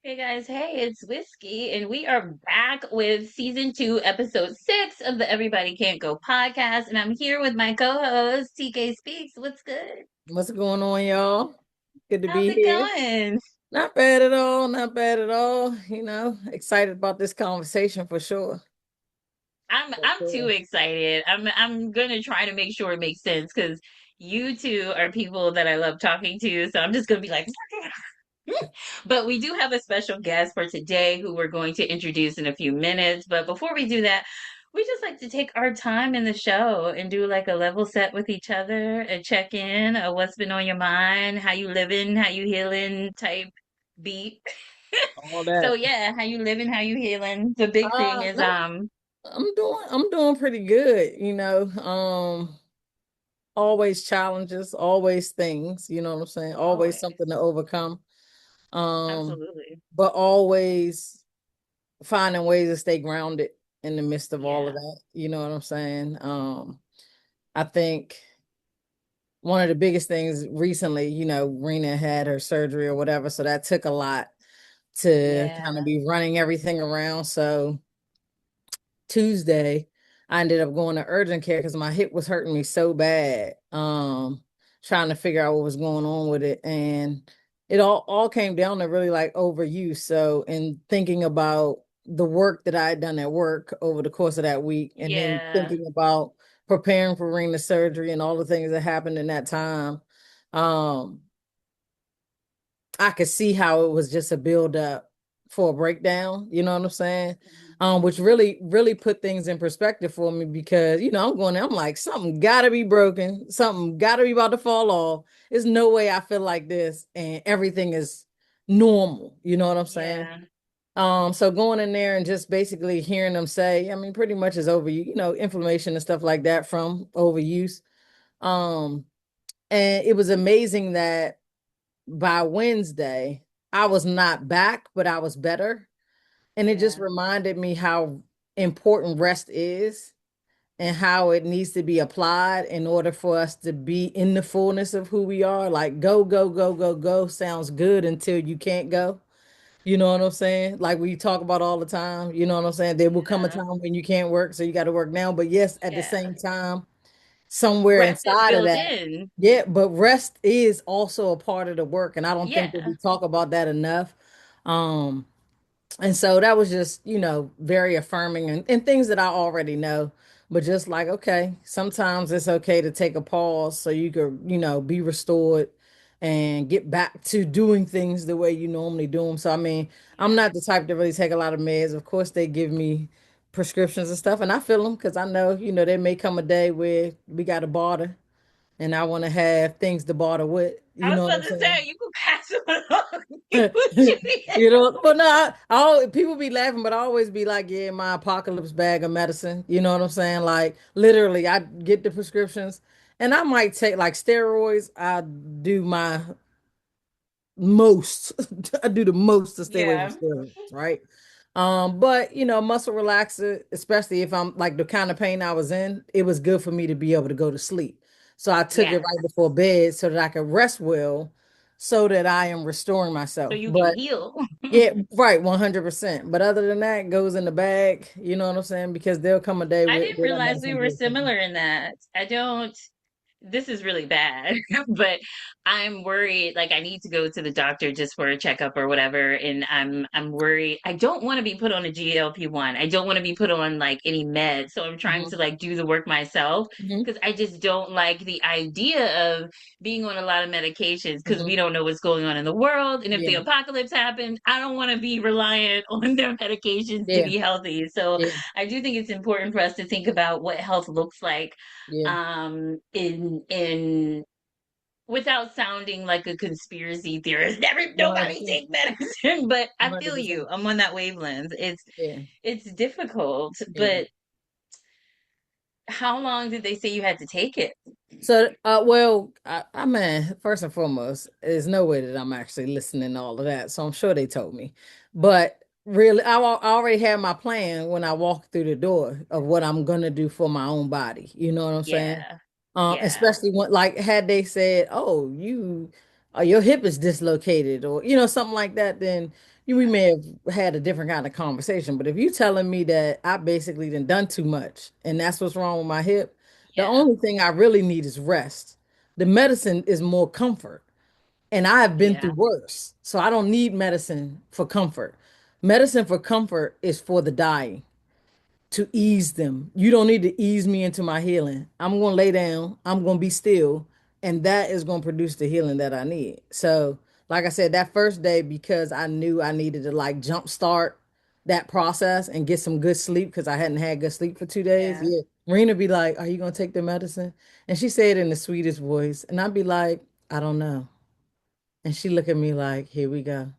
Hey guys, hey, it's Whiskey, and we are back with season 2, episode 6 of the Everybody Can't Go podcast. And I'm here with my co-host, TK Speaks. What's good? What's going on, y'all? Good to How's be it here. going? Not bad at all. Not bad at all. Excited about this conversation for sure. For I'm too sure. excited. I'm gonna try to make sure it makes sense because you two are people that I love talking to. So I'm just gonna be like, but we do have a special guest for today who we're going to introduce in a few minutes. But before we do that, we just like to take our time in the show and do like a level set with each other, a check in of what's been on your mind, how you living, how you healing type beat. All So that. yeah, how you living, how you healing. The big thing is No, I'm doing pretty good, always challenges, always things, you know what I'm saying? Always always. something to overcome. Um, Absolutely. but always finding ways to stay grounded in the midst of all of Yeah. that. You know what I'm saying? I think one of the biggest things recently, Rena had her surgery or whatever. So that took a lot to kind of Yeah. be running everything around. So Tuesday, I ended up going to urgent care because my hip was hurting me so bad. Trying to figure out what was going on with it. And it all came down to really like overuse. So in thinking about the work that I had done at work over the course of that week, and then Yeah. thinking about preparing for ring the surgery and all the things that happened in that time, um, I could see how it was just a build up for a breakdown, you know what I'm saying? Which really put things in perspective for me because, I'm like, something gotta be broken, something gotta be about to fall off. There's no way I feel like this and everything is normal, you know what I'm saying? Yeah. So going in there and just basically hearing them say, I mean, pretty much is over, inflammation and stuff like that from overuse. Um, and it was amazing that by Wednesday, I was not back, but I was better. And it just Yeah. reminded me how important rest is and how it needs to be applied in order for us to be in the fullness of who we are. Like go, go, go, go, go sounds good until you can't go. You know what I'm saying? Like we talk about all the time, you know what I'm saying? There will come a Yeah. time when you can't work, so you got to work now. But yes, at the Yeah. same time, somewhere Rest is inside of built that. in. Yeah, but rest is also a part of the work, and I don't think that we Yeah. talk about that enough. Um, and so that was just, very affirming and things that I already know, but just like, okay, sometimes it's okay to take a pause so you could, be restored and get back to doing things the way you normally do them. So, I mean, I'm Yeah. not the type to really take a lot of meds. Of course, they give me prescriptions and stuff, and I feel them because I know, there may come a day where we got to barter and I want to have things to barter with. You I was know what about I'm to say saying? you could pass it on. You should But no, people be laughing, but I always be like, yeah, my apocalypse bag of medicine. You know what I'm saying? Like literally, I get the prescriptions, and I might take like steroids. I do my most. I do the most to stay away from yeah. steroids, right? But muscle relaxer, especially if I'm like the kind of pain I was in, it was good for me to be able to go to sleep. So I took it Yeah. right before bed so that I could rest well, so that I am restoring So myself. you can But heal. yeah, right, 100%. But other than that, it goes in the bag, you know what I'm saying? Because there'll come a day I where didn't that realize we medicine were gives something. similar in that. I don't this is really bad, but I'm worried like I need to go to the doctor just for a checkup or whatever and I'm worried. I don't want to be put on a GLP-1. I don't want to be put on like any meds. So I'm trying to Hmm. like do the work myself Hmm. because I just don't like the idea of being on a lot of medications because we Hmm. don't know what's going on in the world and if the Yeah, apocalypse happens, I don't want to be reliant on their medications to yeah, be healthy. So yeah, I do think it's important for us to think about what health looks like yeah. in without sounding like a conspiracy theorist. Nobody 100%. take medicine, but I feel you. 100%. I'm on that wavelength. Yeah. It's difficult, Yeah. but how long did they say you had to take it? So, well, I mean, first and foremost, there's no way that I'm actually listening to all of that. So I'm sure they told me. But really, I already had my plan when I walked through the door of what I'm gonna do for my own body. You know what I'm saying? Yeah. Yeah. Especially when, like, had they said, "Oh, you your hip is dislocated or something like that, then we may have had a different kind of conversation. But if you telling me that I basically done too much and that's what's wrong with my hip, the Yeah. only thing I really need is rest. The medicine is more comfort. And I have been through Yeah. worse. So I don't need medicine for comfort. Medicine for comfort is for the dying, to ease them. You don't need to ease me into my healing. I'm going to lay down, I'm going to be still, and that is going to produce the healing that I need. So, like I said, that first day, because I knew I needed to like jumpstart that process and get some good sleep because I hadn't had good sleep for 2 days. Yeah. Yeah. Rena be like, "Are you going to take the medicine?" And she said it in the sweetest voice. And I'd be like, "I don't know." And she look at me like, "Here we go."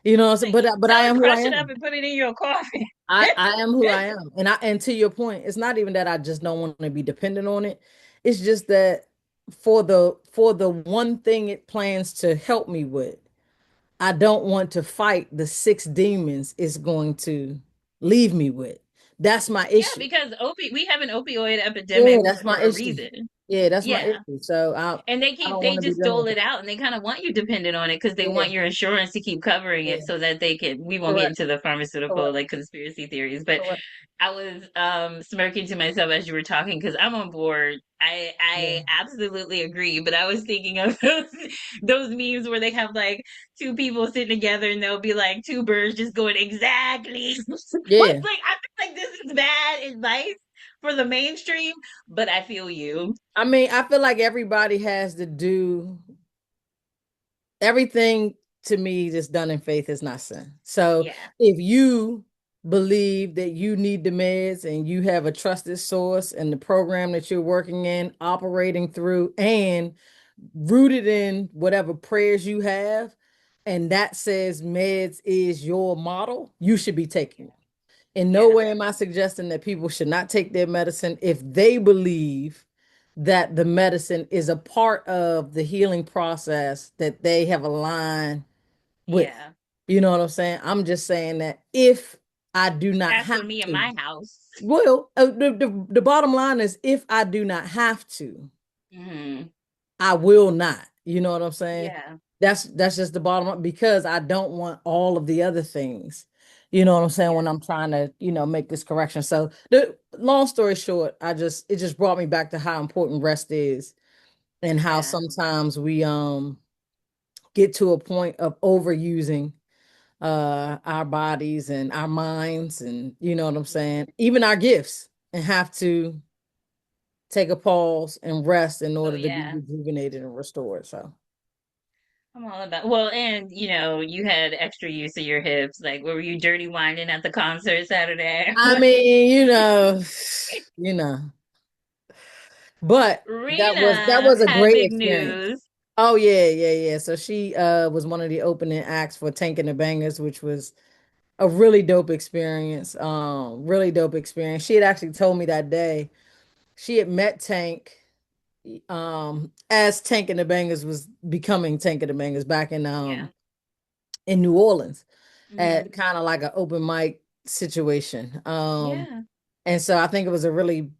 Like, But I tell her am who I crush it up am. and put it in your coffee. I am who I am. And to your point, it's not even that I just don't want to be dependent on it. It's just that for the one thing it plans to help me with, I don't want to fight the six demons it's going to leave me with. That's my Yeah, issue. because we have an opioid Yeah, epidemic that's for my a issue. reason. Yeah, that's my Yeah. issue. So And I don't they want to be just dealing dole with it that. out and they kind of want you dependent on it because they Yeah, want your insurance to keep covering yeah. it so that they can, we won't get Correct. into the pharmaceutical Correct. like conspiracy theories, but Correct. I was smirking to myself as you were talking because I'm on board. I Yeah. absolutely agree, but I was thinking of those memes where they have like two people sitting together and they'll be like two birds just going exactly. It's Yeah. like I feel like this is bad advice for the mainstream, but I feel you. I mean, I feel like everybody has to do everything. To me that's done in faith is not sin. So Yeah. if you believe that you need the meds and you have a trusted source and the program that you're working in, operating through, and rooted in whatever prayers you have, and that says meds is your model, you should be taking it. In no Yeah. way am I suggesting that people should not take their medicine if they believe that the medicine is a part of the healing process that they have aligned with. Yeah. You know what I'm saying? I'm just saying that if I do not As have for me and to, my house. well, the bottom line is if I do not have to, Hmm. I will not. You know what I'm saying? Yeah. That's just the bottom line because I don't want all of the other things. You know what I'm saying when Yeah. I'm trying to, make this correction. So the long story short, it just brought me back to how important rest is and how Yeah. sometimes we get to a point of overusing our bodies and our minds and you know what I'm Yeah. saying, even our gifts, and have to take a pause and rest in Oh order to be yeah. rejuvenated and restored. So I'm all about well, and you had extra use of your hips. Like, were you dirty whining at the concert Saturday? I mean, you know, but that Rena was a had great big experience. news. Oh yeah, yeah, yeah. So she was one of the opening acts for Tank and the Bangers, which was a really dope experience. Really dope experience. She had actually told me that day she had met Tank as Tank and the Bangers was becoming Tank and the Bangers back Yeah. in New Orleans Hmm. at kind of like an open mic situation. Yeah. And so I think it was a really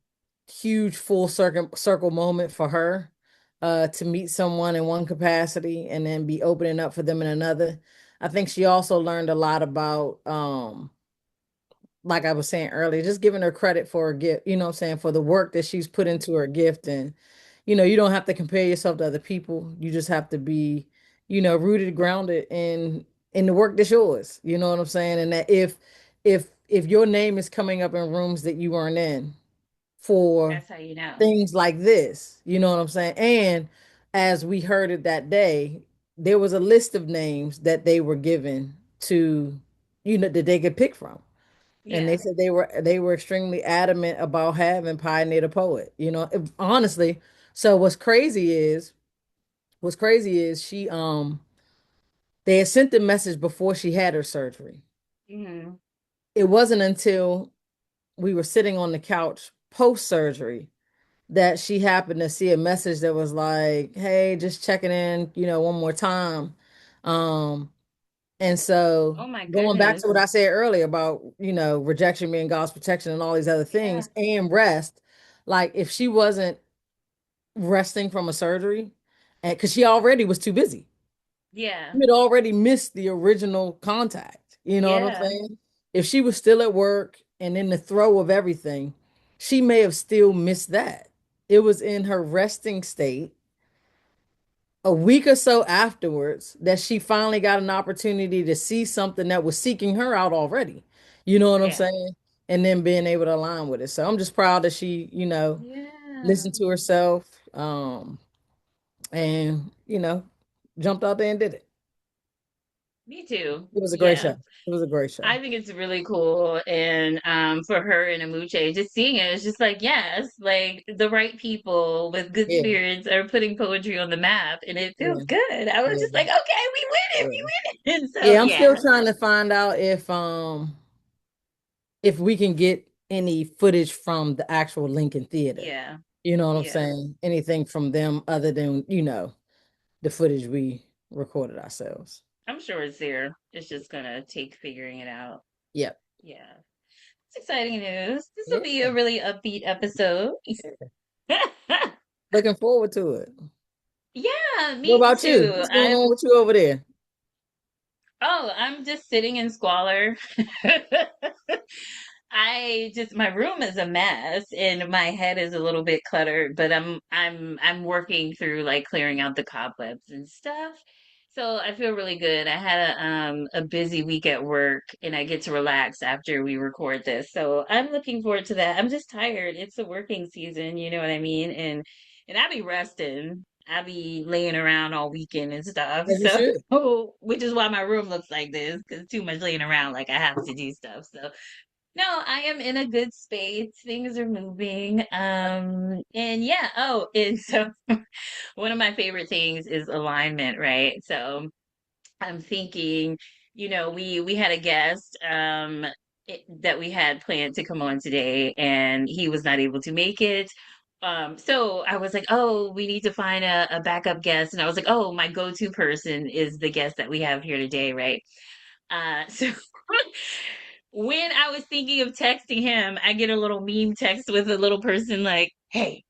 huge full circle moment for her to meet someone in one capacity and then be opening up for them in another. I think she also learned a lot about like I was saying earlier, just giving her credit for her gift, you know what I'm saying, for the work that she's put into her gift. And, you don't have to compare yourself to other people. You just have to be, rooted, grounded in the work that's yours. You know what I'm saying? And that if your name is coming up in rooms that you weren't in for That's how you know. things like this, you know what I'm saying? And as we heard it that day, there was a list of names that they were given to, that they could pick from. And they Yeah. said they were extremely adamant about having Pioneer the Poet. Honestly. So what's crazy is she they had sent the message before she had her surgery. Hmm. It wasn't until we were sitting on the couch post surgery that she happened to see a message that was like, "Hey, just checking in, one more time." Um, And so Oh my going back to goodness. what I said earlier about, rejection being God's protection and all these other Yeah. things and rest, like if she wasn't resting from a surgery, and because she already was too busy. Yeah. You had already missed the original contact. You know what I'm Yeah. saying? If she was still at work and in the throe of everything, she may have still missed that. It was in her resting state a week or so afterwards that she finally got an opportunity to see something that was seeking her out already. You know what I'm Yeah. saying? And then being able to align with it. So I'm just proud that she, Yeah. listened to herself, and jumped out there and did it. Me too. It was a great show. Yeah. It was a great show. I think it's really cool. And for her and Amuche, just seeing it, it's just like, yes, like the right people with good Yeah, spirits are putting poetry on the map and it feels yeah, good. I was yeah, just like, okay, we win it, yeah. we win it. And so Yeah, I'm still yeah. trying to find out if we can get any footage from the actual Lincoln Theater. Yeah. You know what I'm Yeah. saying? Anything from them other than, the footage we recorded ourselves. I'm sure it's there. It's just gonna take figuring it out. Yep. Yeah. It's exciting news. This will Yeah. be a really upbeat episode. Looking forward to it. Yeah, What me about you? too. What's going on with you over there? I'm just sitting in squalor. My room is a mess and my head is a little bit cluttered, but I'm working through like clearing out the cobwebs and stuff. So I feel really good. I had a busy week at work and I get to relax after we record this. So I'm looking forward to that. I'm just tired. It's the working season, you know what I mean? And I be resting. I be laying around all weekend and stuff. As you So, should. which is why my room looks like this, because too much laying around, like I have to do stuff. So, no, I am in a good space. Things are moving. And yeah, oh, and so one of my favorite things is alignment, right? So, I'm thinking, we had a guest that we had planned to come on today, and he was not able to make it. So I was like, oh, we need to find a backup guest, and I was like, oh, my go-to person is the guest that we have here today, right? So when I was thinking of texting him, I get a little meme text with a little person like, hey.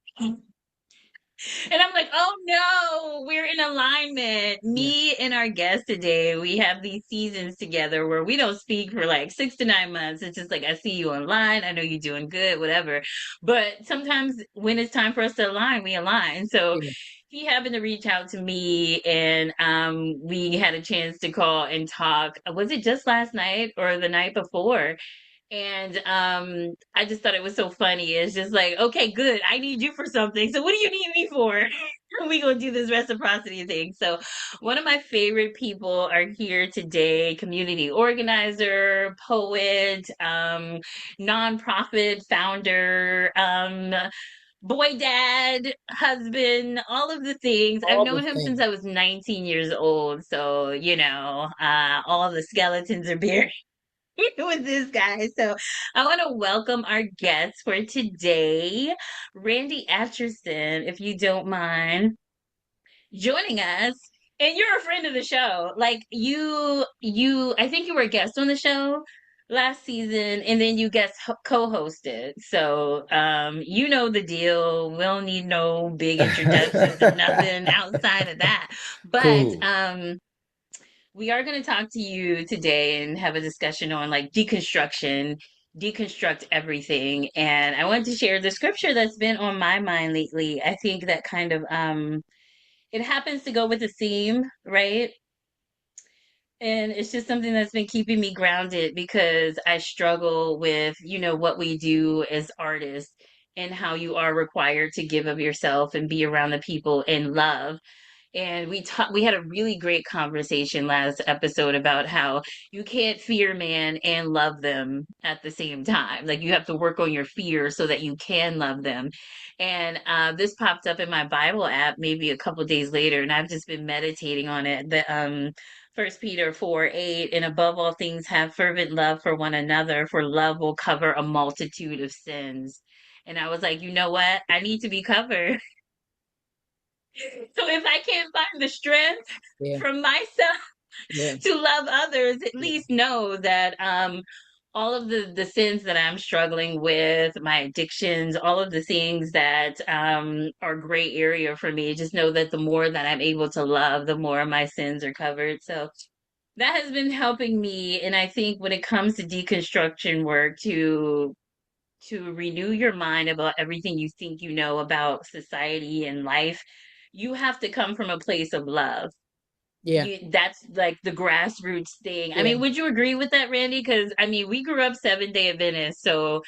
And I'm like, oh no, we're in alignment. Yeah. Me and our guest today, we have these seasons together where we don't speak for like 6 to 9 months. It's just like, I see you online. I know you're doing good, whatever. But sometimes when it's time for us to align, we align. So Yeah. he happened to reach out to me and we had a chance to call and talk. Was it just last night or the night before? And I just thought it was so funny. It's just like, okay, good. I need you for something. So what do you need me for? We gonna do this reciprocity thing. So one of my favorite people are here today, community organizer, poet, nonprofit founder, boy dad, husband, all of the things. I've All the known him since things. I was 19 years old. So, all the skeletons are buried with this guy. So I want to welcome our guest for today, Rande Atcherson, if you don't mind joining us. And you're a friend of the show. Like I think you were a guest on the show last season, and then you co-hosted. So you know the deal. We don't need no big introductions or nothing outside of that. But Cool. we are going to talk to you today and have a discussion on like deconstruction, deconstruct everything. And I want to share the scripture that's been on my mind lately. I think that kind of it happens to go with the theme, right? And it's just something that's been keeping me grounded because I struggle with, what we do as artists and how you are required to give of yourself and be around the people and love. And we had a really great conversation last episode about how you can't fear man and love them at the same time. Like you have to work on your fear so that you can love them. And this popped up in my Bible app maybe a couple days later, and I've just been meditating on it. The 1 Peter 4:8, and above all things have fervent love for one another, for love will cover a multitude of sins. And I was like, you know what? I need to be covered. So if I can't find the strength Yeah. from myself Yeah. to love others, at Yeah. least know that all of the sins that I'm struggling with, my addictions, all of the things that are gray area for me. Just know that the more that I'm able to love, the more my sins are covered. So that has been helping me. And I think when it comes to deconstruction work, to renew your mind about everything you think you know about society and life, you have to come from a place of love. Yeah. That's like the grassroots thing. I Yeah. mean, would you agree with that, Randy? Because I mean, we grew up 7 Day Adventist, so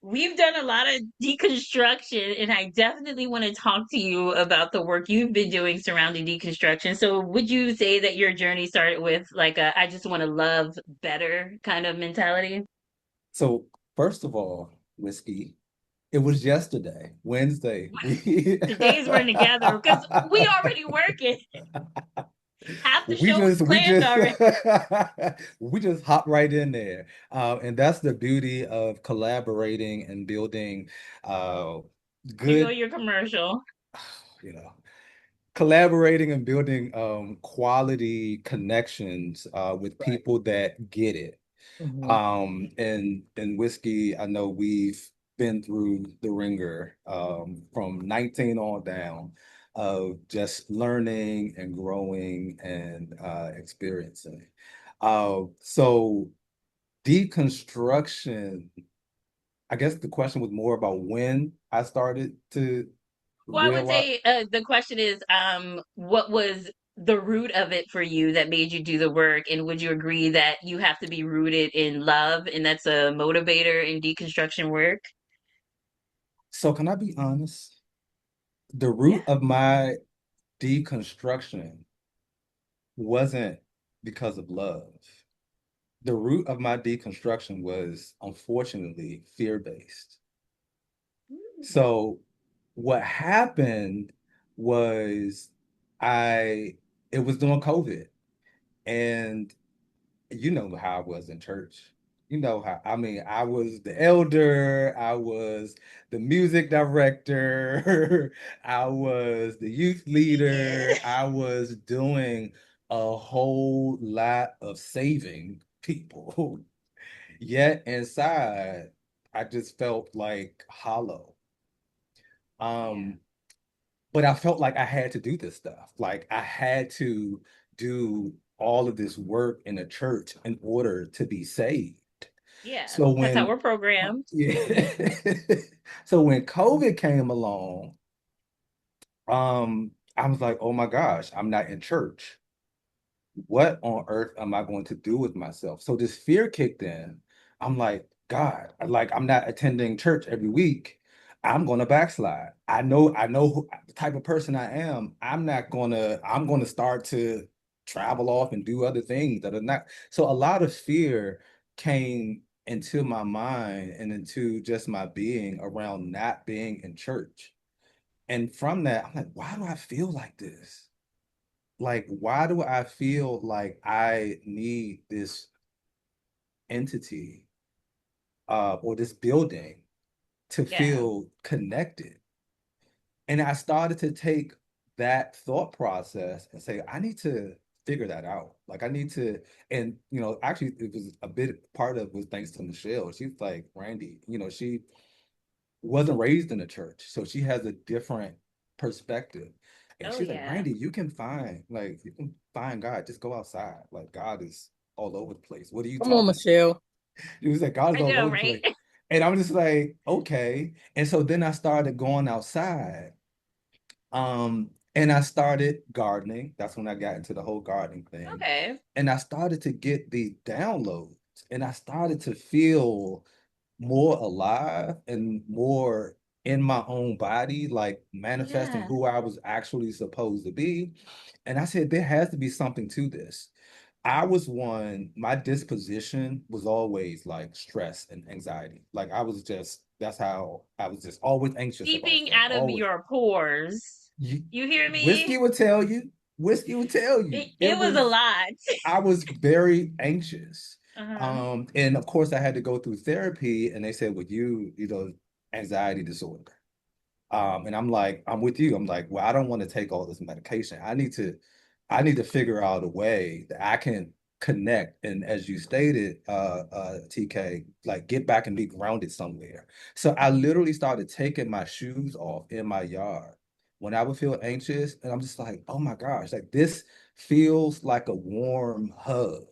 we've done a lot of deconstruction, and I definitely want to talk to you about the work you've been doing surrounding deconstruction. So, would you say that your journey started with like a I just want to love better kind of mentality? So first of all, Whiskey, it was yesterday, Wednesday. We The days weren't together because we already working. Half the we show is just we planned just already. we just hop right in there. And that's the beauty of collaborating and building Here go good, your commercial. you know, collaborating and building quality connections with Right. people that get it. Hmm. And Whiskey, I know we've been through the ringer from 19 on down of just learning and growing and experiencing. So deconstruction, I guess the question was more about when I started to Well, I would realize. say the question is, what was the root of it for you that made you do the work? And would you agree that you have to be rooted in love, and that's a motivator in deconstruction work? So can I be honest? The Yeah. root of my deconstruction wasn't because of love. The root of my deconstruction was unfortunately fear-based. Mm. So what happened was I it was during COVID, and you know how I was in church. You know how, I mean, I was the elder, I was the music director, I was the youth Yeah. leader, I was doing a whole lot of saving people. Yet inside, I just felt like hollow. Yeah. Um, but I felt like I had to do this stuff. Like I had to do all of this work in a church in order to be saved. Yeah. So That's how when we're programmed. yeah. So when COVID came along, I was like, oh my gosh, I'm not in church. What on earth am I going to do with myself? So this fear kicked in. I'm like, God, like I'm not attending church every week. I'm gonna backslide. I know the type of person I am. I'm gonna start to travel off and do other things that are not. So a lot of fear came into my mind and into just my being around not being in church. And from that, I'm like, why do I feel like this? Like, why do I feel like I need this entity or this building to Yeah. feel connected? And I started to take that thought process and say, I need to figure that out. Like, I need to, and actually, it was a bit part of it was thanks to Michelle. She's like, Randy, she wasn't raised in a church, so she has a different perspective. And Oh, she's like, yeah. Randy, you can find God. Just go outside. Like God is all over the place. What are you Come on, talking about? Michelle. She was like, God is I all know, over the right? place. And I'm just like, okay. And so then I started going outside. And I started gardening. That's when I got into the whole gardening thing. Okay. And I started to get these downloads and I started to feel more alive and more in my own body, like manifesting Yeah. who I was actually supposed to be. And I said, there has to be something to this. My disposition was always like stress and anxiety. Like that's how I was just always anxious about Seeping stuff. out of Always. your pores. You, You hear whiskey me? would tell you, whiskey would tell you. It was a lot. I was very anxious. Uh-huh. And of course I had to go through therapy and they said, well, anxiety disorder. And I'm like, I'm with you. I'm like, well, I don't want to take all this medication. I need to figure out a way that I can connect. And as you stated, TK, like get back and be grounded somewhere. So I literally started taking my shoes off in my yard when I would feel anxious. And I'm just like, oh my gosh, like this feels like a warm hug.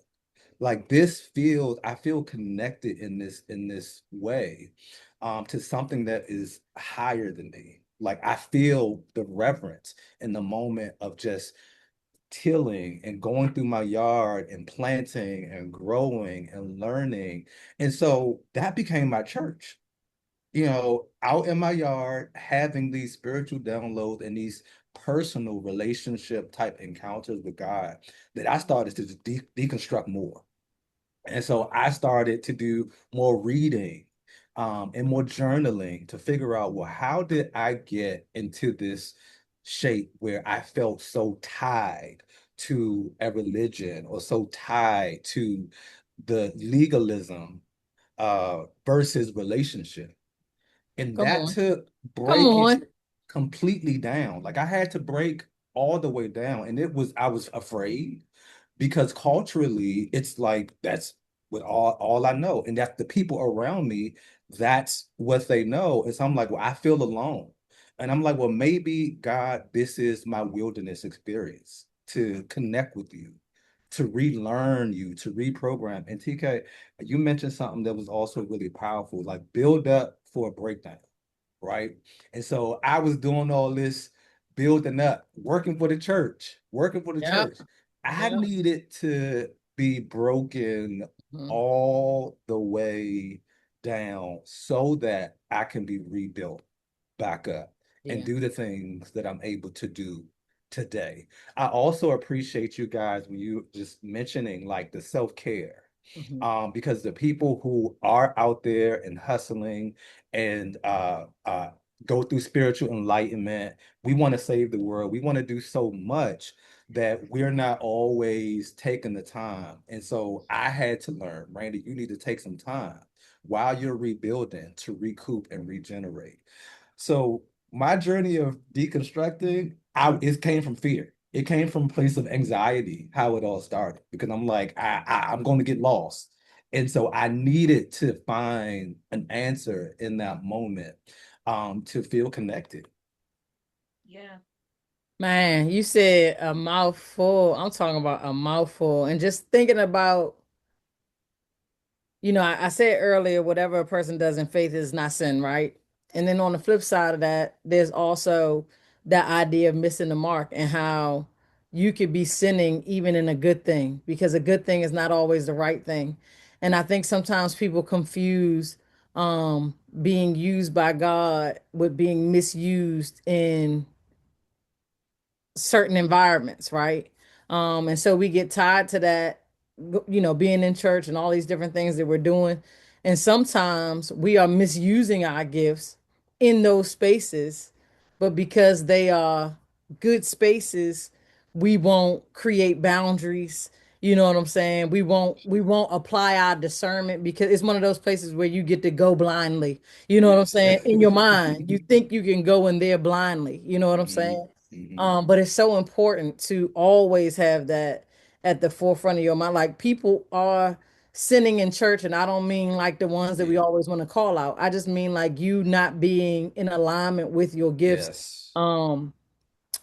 Like this feels, I feel connected in this way to something that is higher than me. Like I feel the reverence in the moment of just tilling and going through my yard and planting and growing and learning. And so that became my church. Out in my yard, having these spiritual downloads and these personal relationship type encounters with God that I started to deconstruct more. And so I started to do more reading and more journaling to figure out, well, how did I get into this shape where I felt so tied to a religion or so tied to the legalism versus relationship? And Come that on. took Come breaking on. completely down. Like I had to break all the way down. And I was afraid because culturally it's like that's what all I know. And that the people around me, that's what they know. And so I'm like, well, I feel alone. And I'm like, well, maybe God, this is my wilderness experience to connect with you, to relearn you, to reprogram. And TK, you mentioned something that was also really powerful, like build up for a breakdown, right? And so I was doing all this building up, working for the church, working for the Yeah. church. I Yeah. needed to be broken Mhm. all the way down so that I can be rebuilt back up and Yeah. do the things that I'm able to do today. I also appreciate you guys when you just mentioning like the self-care. Mhm. Because the people who are out there and hustling and go through spiritual enlightenment, we want to save the world. We want to do so much that we're not always taking the time. And so I had to learn, Randy, you need to take some time while you're rebuilding to recoup and regenerate. So my journey of deconstructing, it came from fear. It came from a place of anxiety, how it all started, because I'm like, I'm going to get lost. And so I needed to find an answer in that moment to feel connected. Yeah. Man, you said a mouthful. I'm talking about a mouthful. And just thinking about, I said earlier, whatever a person does in faith is not sin, right? And then on the flip side of that, there's also that idea of missing the mark and how you could be sinning even in a good thing because a good thing is not always the right thing. And I think sometimes people confuse being used by God with being misused in certain environments, right? And so we get tied to that, being in church and all these different things that we're doing. And sometimes we are misusing our gifts in those spaces, but because they are good spaces, we won't create boundaries. You know what I'm saying? We won't apply our discernment because it's one of those places where you get to go blindly. You know what I'm Yes. saying? In your mind, you think you can go in there blindly. You know what I'm hmm saying? hmm But it's so important to always have that at the forefront of your mind. Like people are sinning in church, and I don't mean like the ones that we Yeah. always want to call out. I just mean like you not being in alignment with your gifts. Yes. Um,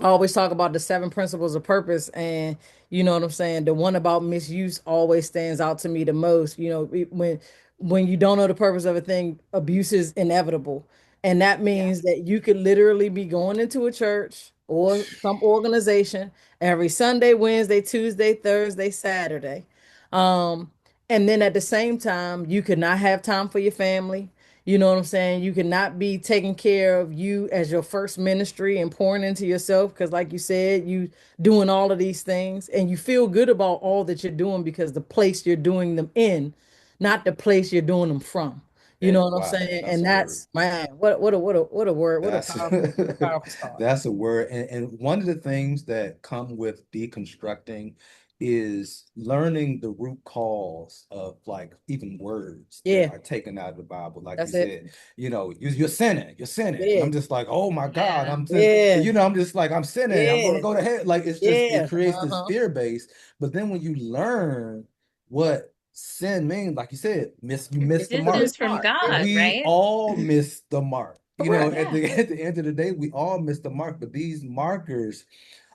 I always talk about the seven principles of purpose, and you know what I'm saying. The one about misuse always stands out to me the most. When you don't know the purpose of a thing, abuse is inevitable, and that Yeah. means that you could literally be going into a church or some organization every Sunday, Wednesday, Tuesday, Thursday, Saturday, um, and then at the same time, you could not have time for your family. You know what I'm saying? You cannot be taking care of you as your first ministry and pouring into yourself because, like you said, you doing all of these things and you feel good about all that you're doing because the place you're doing them in, not the place you're doing them from. You know what I'm Wow, saying? that's And a word. that's man, what a word, That's what a powerful start. that's a word. And one of the things that come with deconstructing is learning the root cause of like even words that Yeah, are taken out of the Bible. Like you that's it. said, you're sinning, you're sinning. And Yeah, I'm just like, oh my God, Yeah. yeah, I'm just like, I'm sinning, I'm gonna yeah, go to hell. Like it's just, it yeah. creates this Uh-huh. fear base. But then when you learn what sin means, like you said, you miss the Distance mark. from Smart. Yeah. God, We right? all miss the mark. Correct. At Yeah. the end of the day, we all miss the mark, but these markers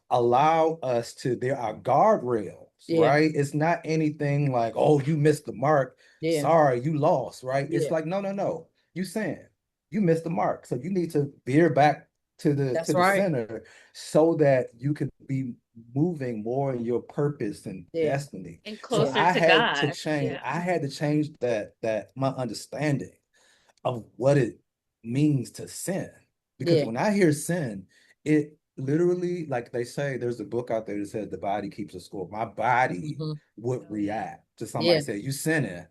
allow us to, there are guardrails, Yeah. right? It's not anything like, oh, you missed the mark. Yeah. Sorry, you lost, right? It's Yeah. like, no, no, no. You saying you missed the mark. So you need to veer back That's to the right. center so that you can be moving more in your purpose and Yeah. destiny. And So Yeah. closer to God. Yeah. I had to change that my understanding of what it means to sin. Because Yeah. when I hear sin, it literally, like they say, there's a book out there that says the body keeps a score. My body Hmm. would Oh yeah. react to somebody Yeah. say, you sinning.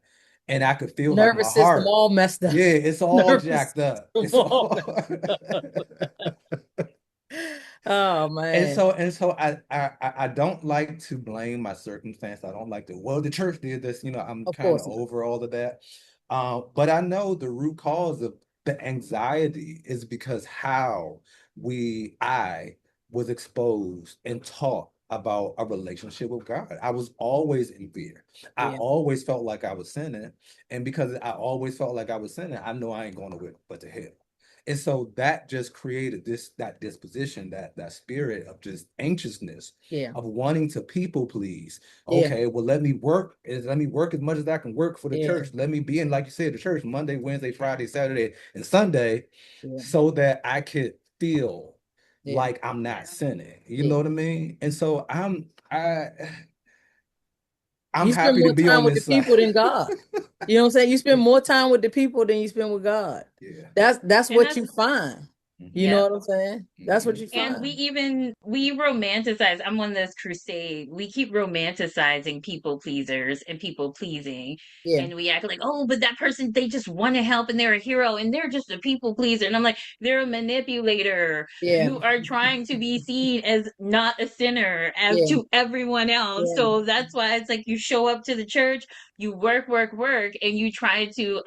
And I could feel like my Nervous system heart, all messed up. yeah, it's all Nervous jacked up. system It's all all messed up. Oh man. and so I don't like to blame my circumstance. I don't like to, well, the church did this, I'm Of kind of course not. over all of that. But I know the root cause of the anxiety is because how I was exposed and taught about a relationship with God. I was always in fear. I Yeah. always felt like I was sinning. And because I always felt like I was sinning, I know I ain't going nowhere but to hell. And so that just created that disposition, that spirit of just anxiousness, Yeah. of wanting to people please. Yeah. Okay, well, let me work as much as I can work for the Yeah. church. Let me be in, like you said, the church Monday, Wednesday, Friday, Saturday, and Sunday, Yeah. so that I could feel Yeah. like I'm not sinning. You know Yeah. what I mean? And so I'm You spend happy to more be time on with the this side. people than God. You know what I'm saying? You spend more time with the people than you spend with God. Yeah. That's And what that's you find. You know yeah. Hmm. what I'm saying? That's what Hmm. you And find. we romanticize. I'm on this crusade. We keep romanticizing people pleasers and people pleasing. Yeah. And we act like, oh, but that person, they just want to help and they're a hero and they're just a people pleaser. And I'm like, they're a manipulator. Yeah. You are trying to be seen as not a sinner as Yeah. to everyone else. Yeah. So that's why it's like you show up to the church, you work, work, work, and you try to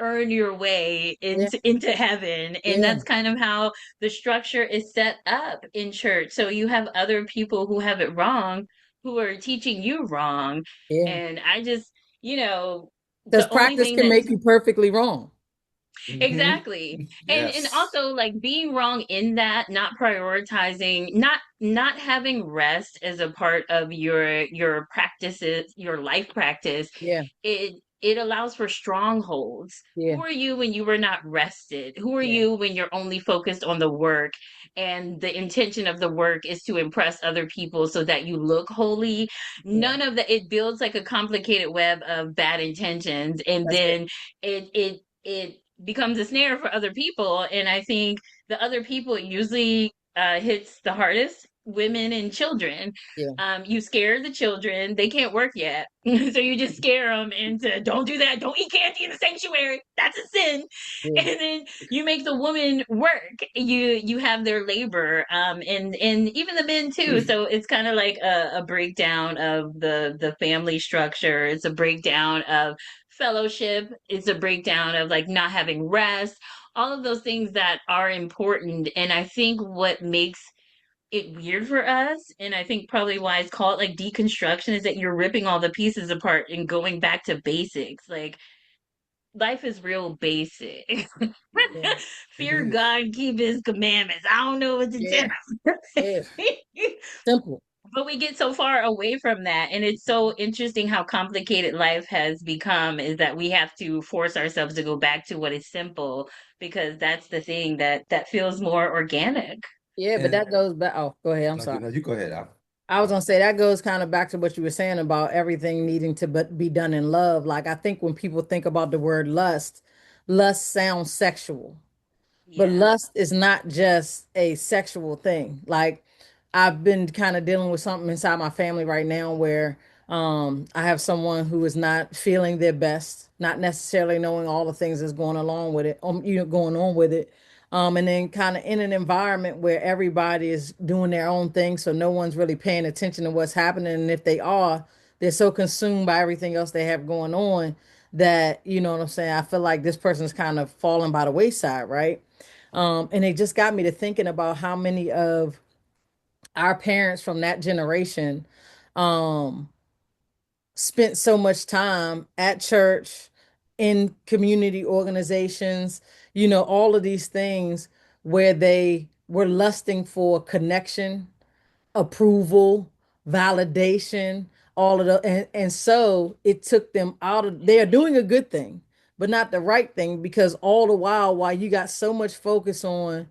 earn your way Yeah. into heaven. And Yeah. that's kind of how the structure is set up in church. So you have other people who have it wrong, who are teaching you wrong. Yeah. And I just, you know, Because the only practice thing can that make you perfectly wrong. Hmm. exactly. And Yes. also like being wrong in that, not prioritizing, not having rest as a part of your practices, your life practice, Yeah. it allows for strongholds. Yeah. Who are you when you were not rested? Who are Yeah. you when you're only focused on the work and the intention of the work is to impress other people so that you look holy? Yeah. None of that. It builds like a complicated web of bad intentions, and That's it. then it becomes a snare for other people. And I think the other people it usually hits the hardest, women and children. Yeah. You scare the children, they can't work yet. So you just scare them into don't do that, don't eat candy in the sanctuary, that's a sin. Yeah. And then you make the woman work, you have their labor, and even the men too. So it's kind of like a breakdown of the family structure. It's a breakdown of fellowship. It's a breakdown of like not having rest, all of those things that are important. And I think what makes it weird for us, and I think probably why it's called like deconstruction, is that you're ripping all the pieces apart and going back to basics. Like life is real basic. Yeah. It Fear is. God, keep his commandments. I don't know what to Yeah. tell Yeah. you. Simple. But we get so far away from that. And it's so interesting how complicated life has become, is that we have to force ourselves to go back to what is simple because that's the thing that feels more organic. Yeah, but And that goes back. Oh, go ahead. I'm no, sorry. no, you go ahead. I was gonna say that goes kind of back to what you were saying about everything needing to be done in love. Like I think when people think about the word lust, lust sounds sexual. But Yeah. lust is not just a sexual thing. Like I've been kind of dealing with something inside my family right now where I have someone who is not feeling their best, not necessarily knowing all the things that's going along with it, going on with it. And then kind of in an environment where everybody is doing their own thing, so no one's really paying attention to what's happening. And if they are, they're so consumed by everything else they have going on that, you know what I'm saying? I feel like this person's kind of falling by the wayside, right? And it just got me to thinking about how many of our parents from that generation um, spent so much time at church, in community organizations, all of these things where they were lusting for connection, approval, validation, all of the and so it took them out of they're doing a good thing, but not the right thing because all the while you got so much focus on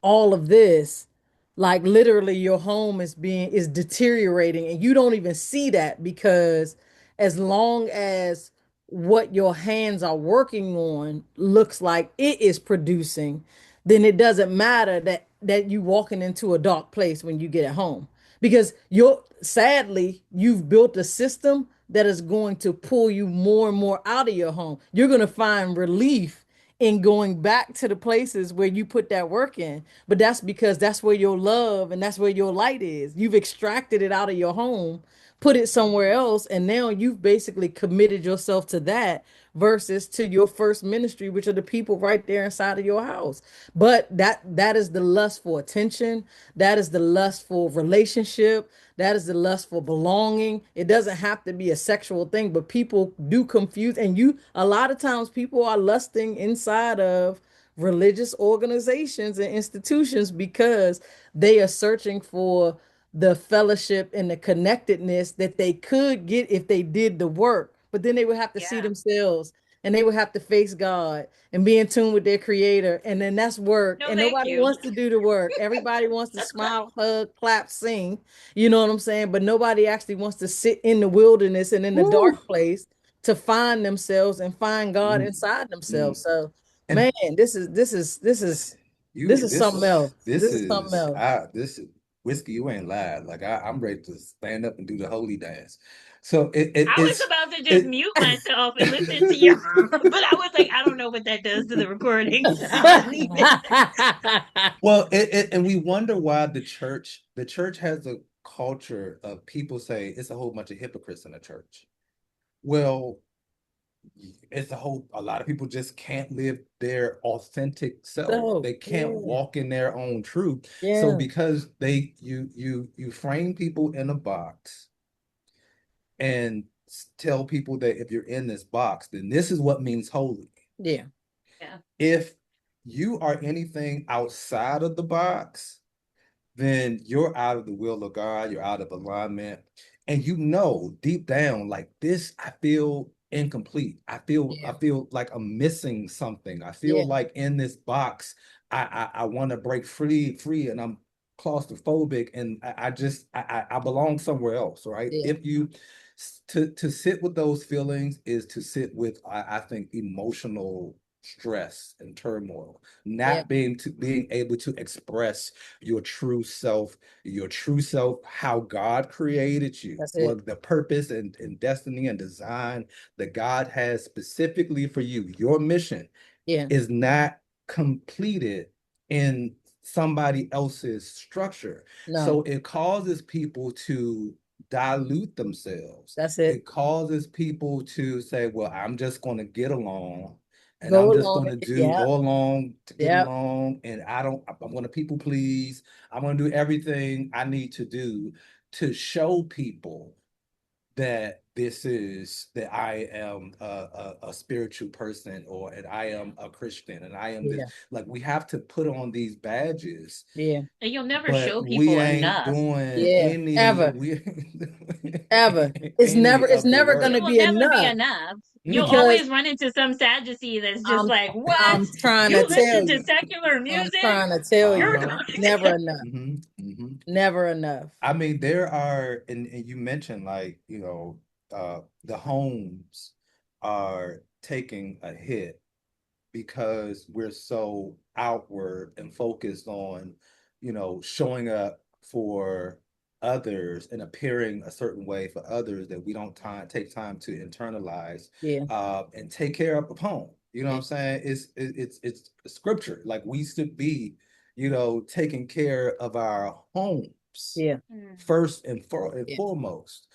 all of this, like literally your home is deteriorating and you don't even see that because as long as what your hands are working on looks like it is producing, then it doesn't matter that you walking into a dark place when you get at home because you're sadly you've built a system that is going to pull you more and more out of your home. You're going to find relief in going back to the places where you put that work in. But that's because that's where your love and that's where your light is. You've extracted it out of your home, put it somewhere else, and now you've basically committed yourself to that versus to your first ministry, which are the people right there inside of your house. But that is the lust for attention, that is the lust for relationship, that is the lust for belonging. It doesn't have to be a sexual thing, but people do confuse, and a lot of times people are lusting inside of religious organizations and institutions because they are searching for the fellowship and the connectedness that they could get if they did the work. But then they would have to see Yeah. themselves and they would have to face God and be in tune with their creator. And then that's work. No, And thank nobody you. wants to do the work. Everybody wants to smile, hug, clap, sing. You know what I'm saying? But nobody actually wants to sit in the wilderness and in the Woo. dark place to find themselves and find God Mm, inside mm. themselves. So, man, And this you, is something else. this This is something is, else. this is whiskey. You ain't lied. Like I'm ready to stand up and do the holy dance. So I was about to just it. mute myself and listen to you, but I was like, I don't know what that does to the recording, so I'm gonna leave it. Well, and we wonder why the church has a culture of people say it's a whole bunch of hypocrites in the church. Well, a lot of people just can't live their authentic self. So, They can't yeah, walk in their own truth. So yeah, because you frame people in a box and tell people that if you're in this box, then this is what means holy. yeah, Yeah. If you are anything outside of the box, then you're out of the will of God, you're out of alignment. And deep down, like this, I feel incomplete. I yeah, feel like I'm missing something. I feel yeah, like in this box, I want to break free, and I'm claustrophobic, and I belong somewhere else, right? yeah, If you to sit with those feelings is to sit with, I think, emotional stress and turmoil, yeah. not being able to express your true self, how God created you, That's it. what the purpose and destiny and design that God has specifically for you. Your mission Yeah, is not completed in somebody else's structure. no, So it causes people to dilute themselves. that's it. It causes people to say, well, I'm just going to get along, and I'm Go just along. going to Yeah, go along to get yeah, along, and I'm going to people please. I'm going to do everything I need to do to show people that that I am a spiritual person, or and I Yeah. am a Christian, and I am this. yeah, Like we have to put on these badges, yeah, And you'll never but show we people ain't enough. doing yeah. any Ever, we ain't ever. doing It's any never, it's of the never It gonna work. will be never be enough enough. You'll Mm-mm. because always run into some Sadducee that's just I'm, like, "What? I'm trying to You tell listen to you. secular I'm music? trying to tell You're you. Uh-huh. going Never enough. hmm hmm Never enough. I mean, there are, and you mentioned, like, the homes are taking a hit because we're so outward and focused on, showing up for others and appearing a certain way for others, that we don't take time to internalize Yeah, and take care of the home. You know what yeah, I'm saying? It's scripture. Like we should be, taking care of our homes yeah, Mm. first and yeah, foremost,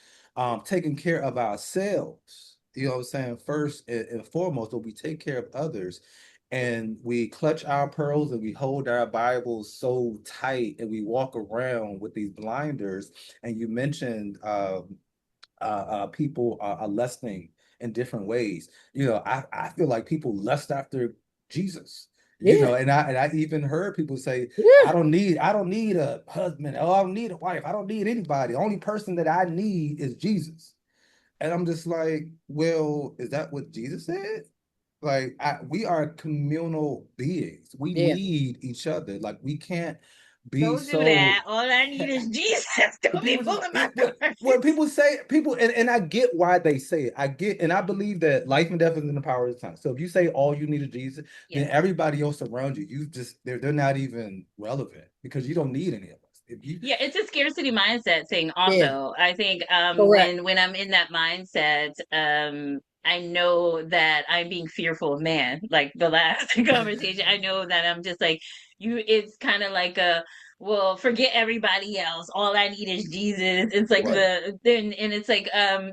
taking care of ourselves. You know what I'm saying? First and foremost, but we take care of others, and we clutch our pearls and we hold our Bibles so tight, and we walk around with these blinders. And you mentioned people are lusting in different ways. I feel like people lust after Jesus. Yeah. And I even heard people say, Yeah. I don't need a husband. Oh, I don't need a wife. I don't need anybody. The only person that I need is Jesus. And I'm just like, well, is that what Jesus said? Like, we are communal beings. We Yeah. need each other. Like, we can't be Don't do that. so. All I need is Jesus. Don't be People just pulling my when card. people say people, and I get why they say it. I get, and I believe that life and death is in the power of the tongue. So if you say all you need is Jesus, then Yes. everybody else around you, you just they're not even relevant because you don't need any of us. If you Yeah, it's a scarcity mindset thing Yeah. also. I think Correct. when I'm in that mindset, I know that I'm being fearful of man. Like the last conversation, I know that I'm just like you it's kind of like a well, forget everybody else. All I need is Jesus. It's like Yeah. right. it's like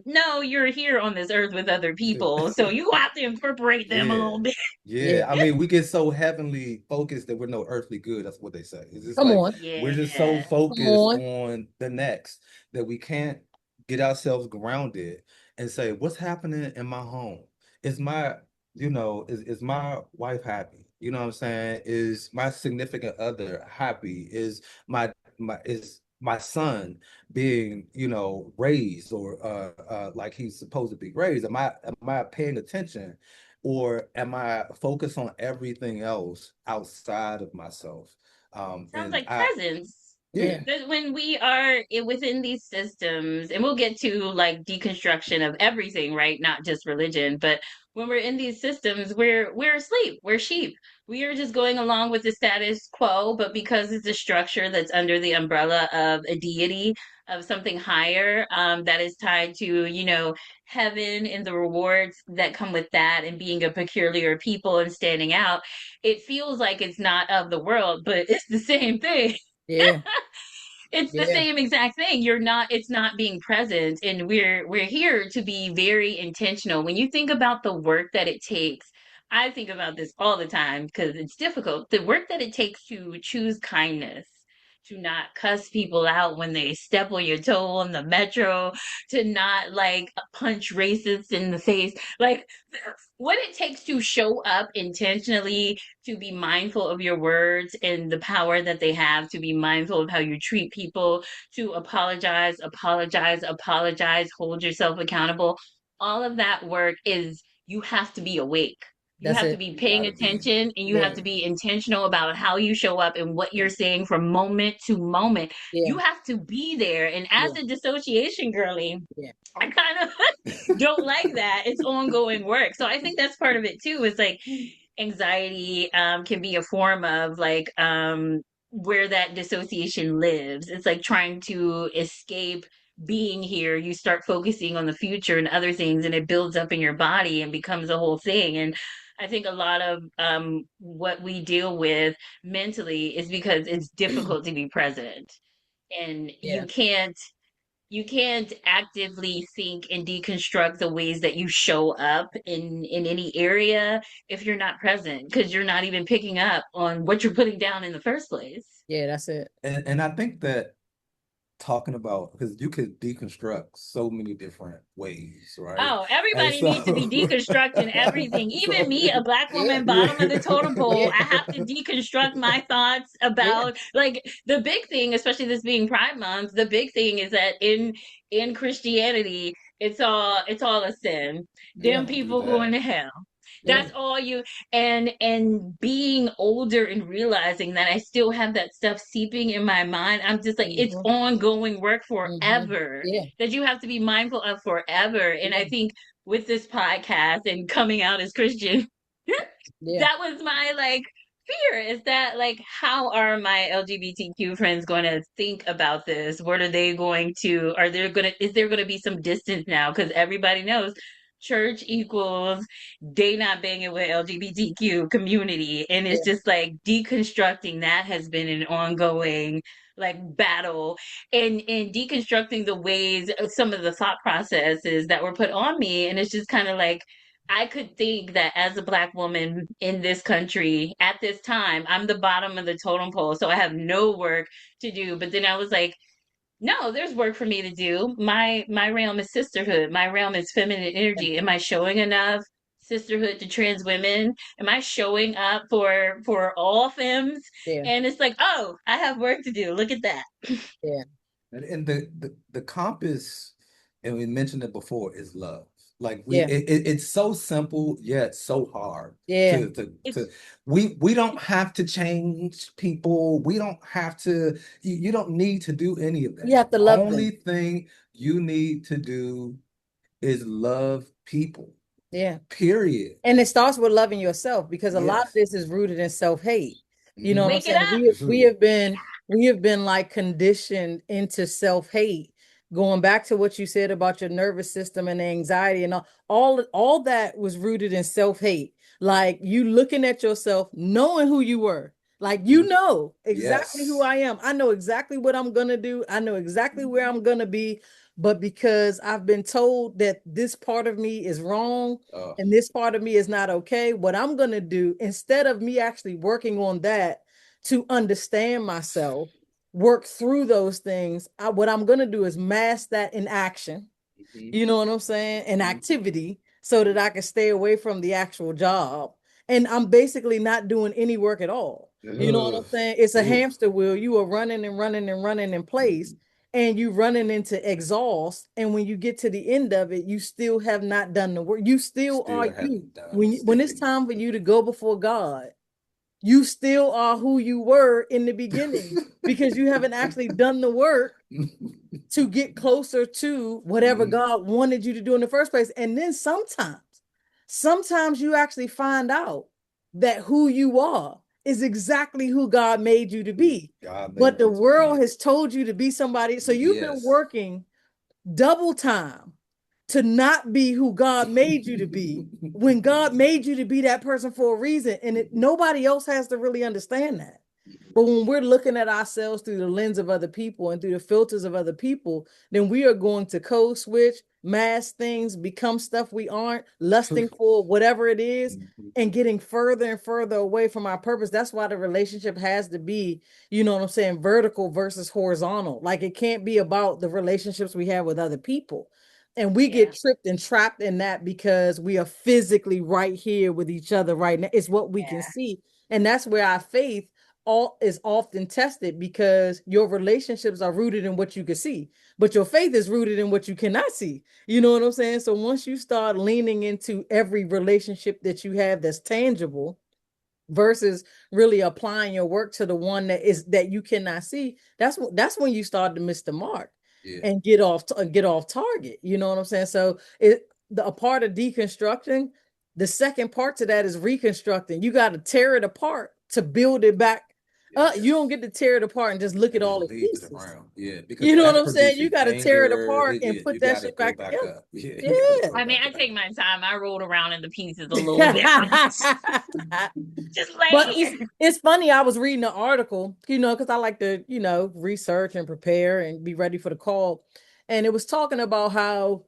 no, you're here on this earth with other people. So you have to incorporate them a Yeah. little bit. Yeah. Yeah. I mean, we get so heavenly focused that we're no earthly good. That's what they say. It's just Come like on. we're just so Yeah. Come focused on. on the next that we can't get ourselves grounded and say, what's happening in my home? Is my, is my wife happy? You know what I'm saying? Is my significant other happy? Is my son being, raised or like he's supposed to be raised? Am I paying attention? Or am I focused on everything else outside of myself? Sounds And like presence. Yeah. yeah, But when we are within these systems, and we'll get to like deconstruction of everything, right? Not just religion, but when we're in these systems, we're asleep. We're sheep. We are just going along with the status quo, but because it's a structure that's under the umbrella of a deity, of something higher, that is tied to, heaven and the rewards that come with that, and being a peculiar people and standing out, it feels like it's not of the world, but it's the same thing. Yeah. It's the Yeah. same exact thing. It's not being present, and we're here to be very intentional. When you think about the work that it takes, I think about this all the time because it's difficult. The work that it takes to choose kindness, to not cuss people out when they step on your toe on the metro, to not like punch racists in the face. Like what it takes to show up intentionally, to be mindful of your words and the power that they have, to be mindful of how you treat people, to apologize, apologize, apologize, hold yourself accountable. All of that work is you have to be awake. You That's have to it. be you paying gotta be. attention, and you have Yeah. to be intentional about how you show up and what Yeah. you're saying from moment to moment. Yeah. You have to be there. And as Yeah. a dissociation girly, Yeah. I kind of don't like that. It's ongoing work. So I think that's part of it too. Is like anxiety can be a form of like where that dissociation lives. It's like trying to escape being here. You start focusing on the future and other things, and it builds up in your body and becomes a whole thing. And I think a lot of what we deal with mentally is because it's difficult to be present, and Yeah. you can't actively think and deconstruct the ways that you show up in any area if you're not present, because you're not even picking up on what you're putting down in the first place. Yeah. That's it. And I think that talking about because you could deconstruct so many different ways, right? Oh, And everybody needs to be so, deconstructing everything. Even me, a black Yeah. woman, bottom of the totem yeah. pole, Yeah. I have to deconstruct my thoughts Yeah. about like the big thing, especially this being Pride Month. The big thing is that in Christianity, it's all a sin. Yeah. Them Don't do people going that. to hell. Yeah. That's all you and being older and realizing that I still have that stuff seeping in my mind. I'm just like it's Mm-hmm. ongoing work Mm-hmm. forever Yeah. that you have to be mindful of forever. And Yeah. I think with this podcast and coming out as Christian, Yeah. that was my like fear, is that like how are my LGBTQ friends going to think about this? What are they going to is there going to be some distance now, because everybody knows church equals they not banging with LGBTQ community, and it's Yeah. just like deconstructing that has been an ongoing like battle, and deconstructing the ways some of the thought processes that were put on me. And it's just kind of like I could think that as a black woman in this country at this time, I'm the bottom of the totem pole, so I have no work to do. But then I was like, No, there's work for me to do. My realm is sisterhood. My realm is feminine Yeah. energy. Am I showing enough sisterhood to trans women? Am I showing up for all femmes? Yeah. And it's like, oh, I have work to do. Look at that. Yeah. And the compass, and we mentioned it before, is love. Like Yeah. it's so simple yet so hard Yeah. to It's we don't have to change people. We don't have to, you don't need to do any of You that. have to love Only them. thing you need to do is love people. Yeah. Period. And it starts with loving yourself, because a lot of Yes. this is rooted in self-hate. You know what I'm Hmm. wake it saying? up. We have been like conditioned into self-hate. Going back to what you said about your nervous system and anxiety and all that was rooted in self-hate. Like you looking at yourself, knowing who you were. Like you Hmm. know exactly who Yes. I am. I know exactly what I'm gonna do. I know exactly where I'm gonna be. But because I've been told that this part of me is wrong, Uh, and this part of me is not okay, what I'm going to do, instead of me actually working on that to understand myself, work through those things, what I'm going to do is mask that in action. mhm, You know what I'm saying? An mhm. activity, so that I can stay away from the actual job. And I'm basically not doing any work at all. You know what I'm Ugh. saying? It's a Ooh. hamster wheel. You are running and running and running in place, and you running into exhaust. And when you get to the end of it, you still have not done the work. You still are Still you. haven't done When it's still time for you to go before God, you still are who you were in the beginning, because you haven't actually done the work to get closer to whatever you. God wanted you to do in the first place. And then sometimes you actually find out that who you are is exactly who God made you to be. God But made the you to world be. has told you to be somebody. So you've been Yes. working double time to not be who God made you to be, when God made you to be that person for a reason. And nobody else has to really understand that. But when we're looking at ourselves through the lens of other people and through the filters of other people, then we are going to code switch, mask things, become stuff we aren't, lusting for whatever it is, and getting further and further away from our purpose. That's why the relationship has to be, you know what I'm saying, vertical versus horizontal. Like it can't be about the relationships we have with other people. And we Yeah. get tripped and trapped in that because we are physically right here with each other right now. It's what we can Yeah. see. And that's where our faith all is often tested, because your relationships are rooted in what you can see, but your faith is rooted in what you cannot see. You know what I'm saying? So once you start leaning into every relationship that you have that's tangible, versus really applying your work to the one that you cannot see, that's when you start to miss the mark Yeah. and get off target. You know what I'm saying? So a part of deconstructing, the second part to that is reconstructing. You got to tear it apart to build it back. You don't Yes. get to tear it apart and just look at And just all the leave it pieces. around. Yeah. Because You know what that's I'm saying? You producing got to tear it anger. apart and You put that got to shit go back back together. up. Yeah. You got to Yeah. go I mean, back I up. take my time. I rolled around in the pieces a little bit. Just But lay it's here. it's funny. I was reading an article, because I like to, research and prepare and be ready for the call. And it was talking about how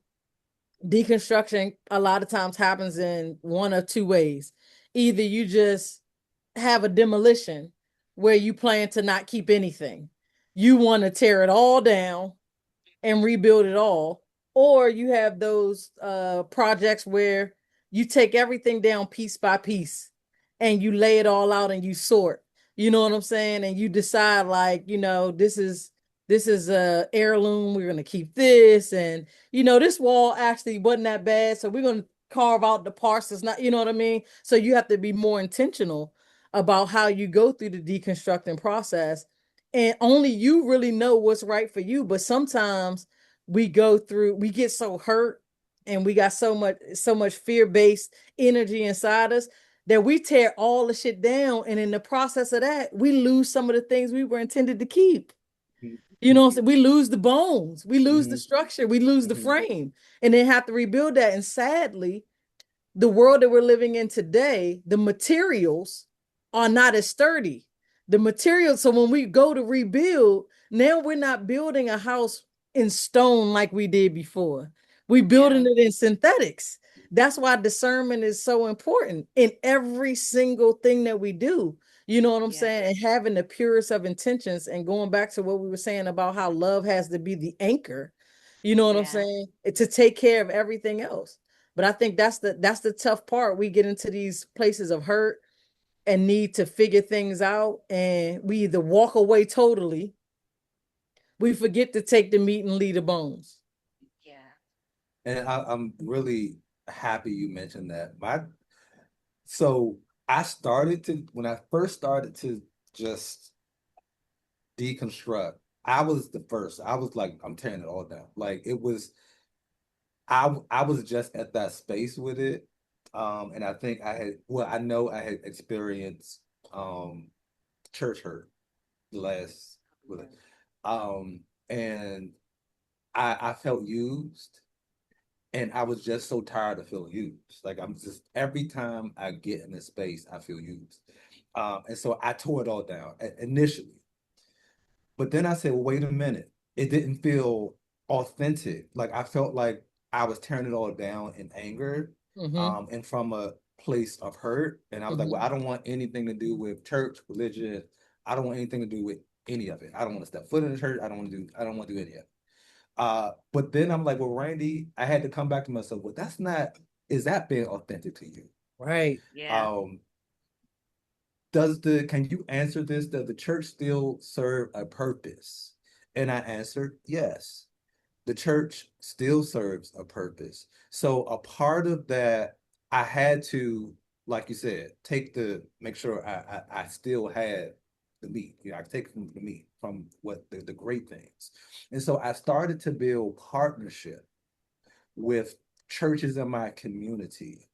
deconstruction a lot of times happens in one or two ways. Either you just have a demolition where you plan to not keep anything. You want to tear it all down and rebuild it all. Or you have those projects where you take everything down piece by piece and you lay it all out and you sort. You know what I'm saying? And you decide, like, this is a heirloom. We're gonna keep this, and this wall actually wasn't that bad, so we're gonna carve out the parts that's not. You know what I mean? So you have to be more intentional about how you go through the deconstructing process, and only you really know what's right for you. But sometimes we get so hurt, and we got so much fear-based energy inside us, that we tear all the shit down, and in the process of that we lose some of the things we were intended to keep. So we lose the bones, we lose the Mhm, structure, we lose the mhm. frame, and then have to rebuild that. And sadly, the world that we're living in today, the materials are not as sturdy. The materials, so when we go to rebuild, now we're not building a house in stone like we did before. We Yeah. building it in synthetics. That's why discernment is so important in every single thing that we do. You know what I'm Yeah. saying? And having the purest of intentions, and going back to what we were saying about how love has to be the anchor. You know what I'm Yeah. saying? To take care of everything else. But I think that's the tough part. We get into these places of hurt and need to figure things out, and we either walk away totally, we forget to take the meat and leave the bones. Yeah. And I'm really happy you mentioned that. So I started to, when I first started to just deconstruct, I was the first. I was like, I'm tearing it all down. Like it was, I was just at that space with it. And I think I know I had experienced church hurt the last with it. And I felt used, and I was just so tired of feeling used. Like I'm just every time I get in this space, I feel used. And so I tore it all down initially. But then I said, well, wait a minute. It didn't feel authentic. Like I felt like I was tearing it all down in anger, Mm-hmm. and from a place of hurt. And I was like, well, Mm-hmm. I don't want anything to do with church, religion. I don't want anything to do with any of it. I don't want to step foot in the church. I don't want to do any of it. But then I'm like, well, Randy, I had to come back to myself. Well, that's not, is that being authentic to you? Right. Yeah. Um, can you answer this? Does the church still serve a purpose? And I answered, yes, the church still serves a purpose. So a part of that, I had to, like you said, make sure I still had the meat. You know, I take from the meat from what the great things. And so I started to build partnership with churches in my community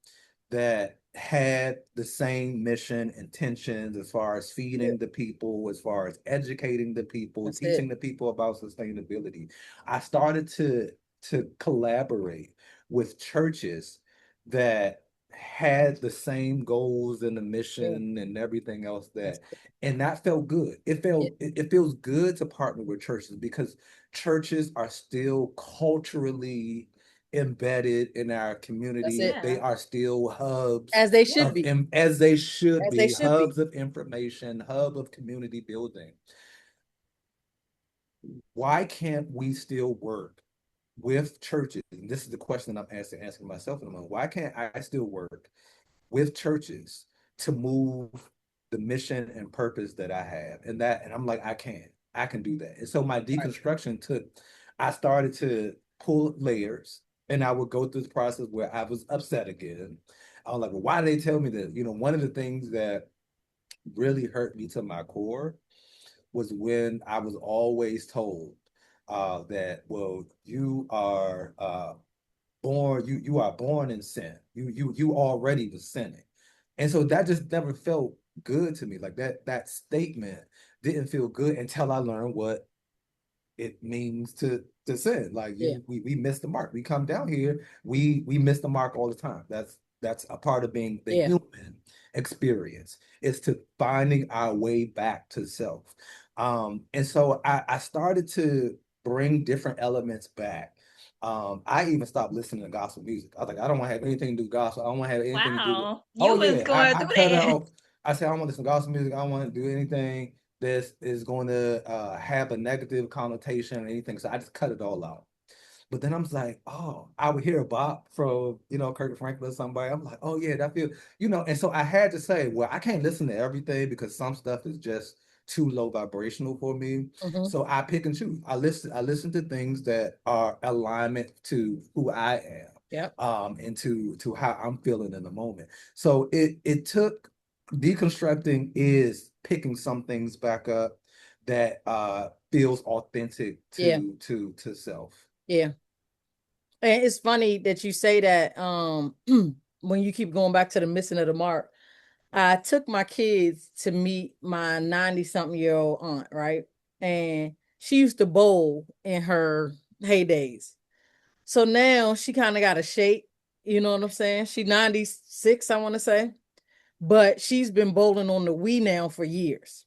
that had the same mission intentions as far as Yeah. feeding the people, as far as educating the people, That's teaching it. the people about sustainability. I started to collaborate with churches that had the same goals and the Yeah. mission and everything else That's that, and that felt good. it. It feels good to partner with churches because churches are still culturally embedded in our That's community. it. They Yeah. are still hubs As they should of be. as they should As they be, should be. hubs of information, hub of community building. Why can't we still work with churches? And this is the question I'm asking myself in a moment. Why can't I still work with churches to move the mission and purpose that I have? And I'm like, I can do that. And so my Right. deconstruction I started to pull layers, and I would go through the process where I was upset again. I was like, well, why did they tell me this? You know, one of the things that really hurt me to my core was when I was always told that, well, you are born in sin. You already was sinning. And so that just never felt good to me. Like that statement didn't feel good until I learned what it means to sin. Like Yeah. we miss the mark. We come down here, we miss the mark all the time. That's a part of being the Yeah. human experience. Is to finding our way back to self. And so I started to bring different elements back. I even stopped listening to gospel music. I was like, I don't want to have anything to do with gospel. I don't want to have anything to do with. Wow. Oh You was yeah, going I through cut that. out. I said I don't want to listen to gospel music. I don't want to do anything this is going to have a negative connotation or anything. So I just cut it all out. But then I'm like, oh, I would hear a bop from, Kirk Franklin or somebody. I'm like, oh yeah, that feel, and so I had to say, well, I can't listen to everything because some stuff is just too low vibrational for me. Mm-hmm. So I pick and choose. I listen to things that are alignment to who I am, Yep. and to how I'm feeling in the moment. So it took deconstructing is picking some things back up that feels authentic Yeah. to self. Yeah. And it's funny that you say that when you keep going back to the missing of the mark. I took my kids to meet my 90 something year old aunt, right? And she used to bowl in her heydays. So now she kind of got a shape, you know what I'm saying? She 96, I want to say, but she's been bowling on the Wii now for years.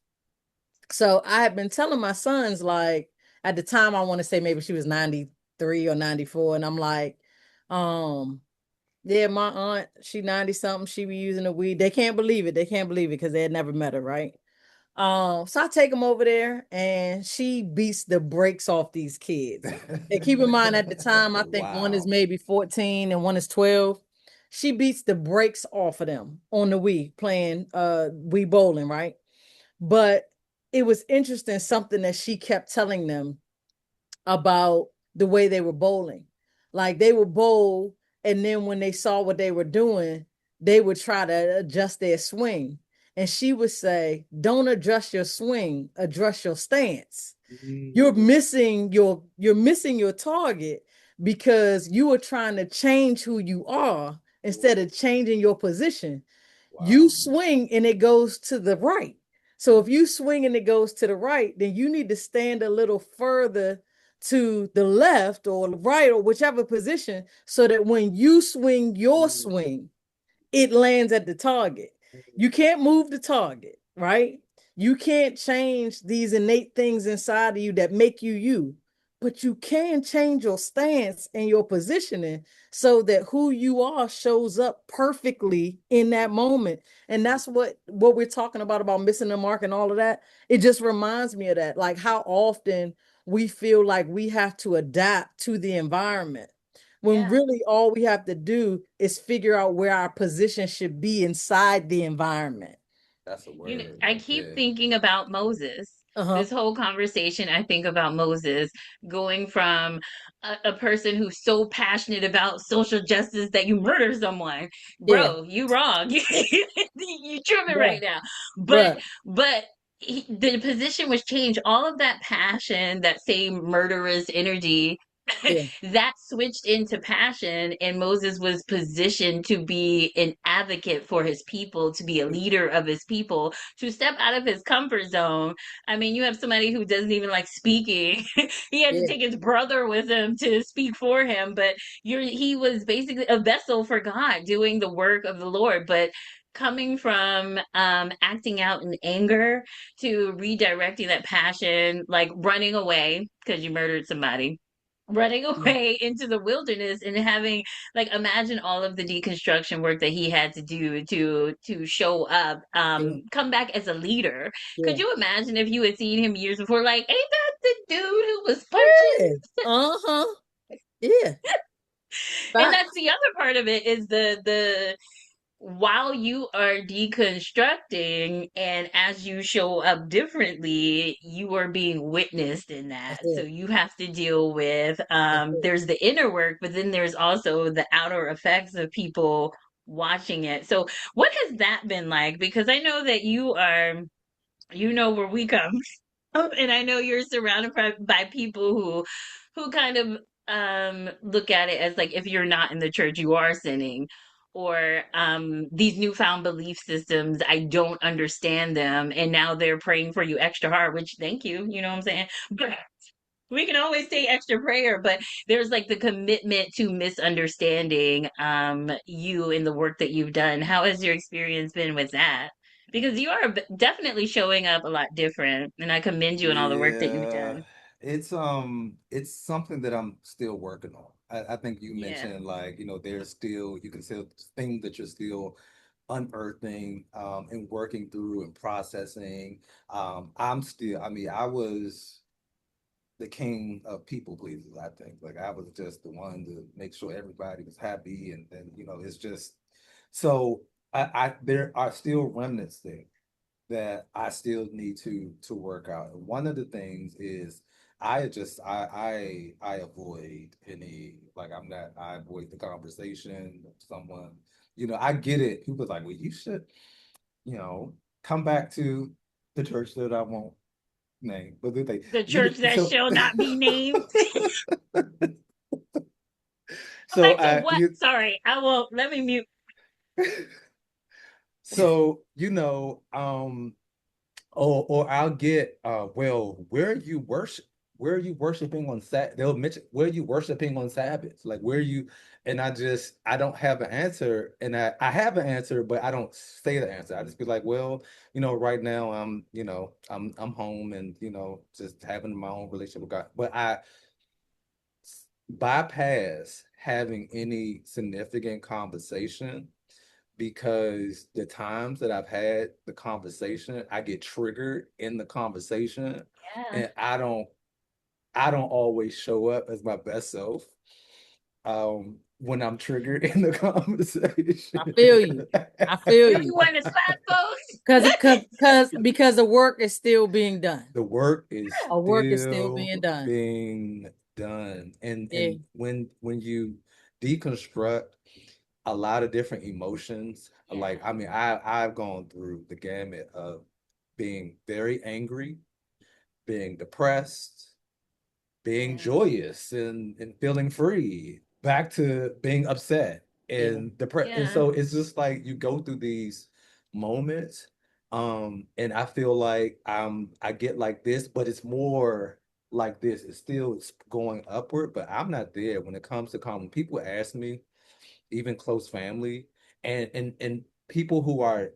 So I had been telling my sons, like, at the time, I want to say maybe she was 93 or 94. And I'm like, um, Yeah, my aunt, she 90 something, she be using the weed. They can't believe it. They can't believe it because they had never met her, right? So I take them over there and she beats the brakes off these kids. And keep in mind at the time, I think one is Wow. maybe 14 and one is 12. She beats the brakes off of them on the Wii, playing Wii bowling, right? But it was interesting something that she kept telling them about the way they were bowling. Like they would bowl, and then when they saw what they were doing, they would try to adjust their swing. And she would say, "Don't adjust your swing, adjust your stance. Mm, You're missing your target because you are trying to change who you are instead of changing your position. You wow. swing and it goes to the right. So if you swing and it goes to the right, then you need to stand a little further to the left or right or whichever position so that when you swing your Mm, swing, it lands at the target. You can't move the target, right? You can't change these innate things inside of you that make you you, but you can change your stance and your positioning so that who you are shows up perfectly in that moment. And that's what we're talking about missing the mark and all of that. It just reminds me of that, like how often we feel like we have to adapt to the environment when Yeah. really all we have to do is figure out where our position should be inside the environment. that's a You know, word I right keep there. thinking about Moses. Uh-huh. This whole conversation, I think about Moses going from a person who's so passionate about social justice that you murder someone. Yeah. Bro, you wrong. You tripping right Bruh. now. But Bruh. but the position was changed. All of that passion, that same murderous energy, Yeah. that switched into passion, and Moses was positioned to be an advocate for his people, to be a leader of his people, to step out of his comfort zone. I mean, you have somebody who doesn't even like speaking. He had to Yeah. take his brother with him to speak for him, but he was basically a vessel for God doing the work of the Lord. But coming from acting out in anger to redirecting that passion, like running away because you murdered somebody, running Yeah. away into the wilderness and having, like, imagine all of the deconstruction work that he had to do to show up, Yeah. come back as a leader. Could Yeah. you imagine if you had seen him years before, like, ain't that the dude who was punching? Yeah. Uh-huh. Yeah. And that's Facts. the other part of it, is the while you are deconstructing and as you show up differently, you are being witnessed in that. That's So it. you have to deal with, That's it. there's the inner work, but then there's also the outer effects of people watching it. So what has that been like? Because I know that you know where we come. And I know you're surrounded by people who kind of look at it as like, if you're not in the church, you are sinning. Or these newfound belief systems, I don't understand them, and now they're praying for you extra hard, which, thank you, you know what I'm saying? But we can always say extra prayer, but there's like the commitment to misunderstanding you and the work that you've done. How has your experience been with that? Because you are definitely showing up a lot different, and I commend you on all the work that you've Yeah, done. it's something that I'm still working on. I think you Yeah. mentioned, like, there's still, you can still things that you're still unearthing, and working through and processing. I'm still, I mean, I was the king of people pleasers, I think. Like, I was just the one to make sure everybody was happy, and then, it's just so I there are still remnants there that I still need to work out. And one of the things is I avoid any, like, I avoid the conversation of someone. I get it. People's like, well, you should, you know, come back to the church that I won't name. But they The church that so shall not be named. Come so back to I what? you Sorry, I won't. Let me mute. so or I'll get, well, where are you worshiping on Sat? They'll mention, where are you worshiping on Sabbath? Like, where are you? And I don't have an answer, and I have an answer, but I don't say the answer. I just be like, well, right now I'm home, and just having my own relationship with God. But I bypass having any significant conversation because the times that I've had the conversation, I get triggered in the conversation, Yeah. and I don't always show up as my best self when I'm triggered in the I conversation. feel you. I feel Don't you. you want to slap folks? Because the work is still being done. The work is Our work is still still being done. being done. And Yeah. when you deconstruct a lot of different emotions, Yeah. like I mean, I've gone through the gamut of being very angry, being depressed, being Yeah. joyous and feeling free, back to being upset Yeah. and depressed. And Yeah. so it's just like you go through these moments. And I feel like I get like this, but it's more like this. It's going upward, but I'm not there when it comes to calm. When people ask me, even close family and people who are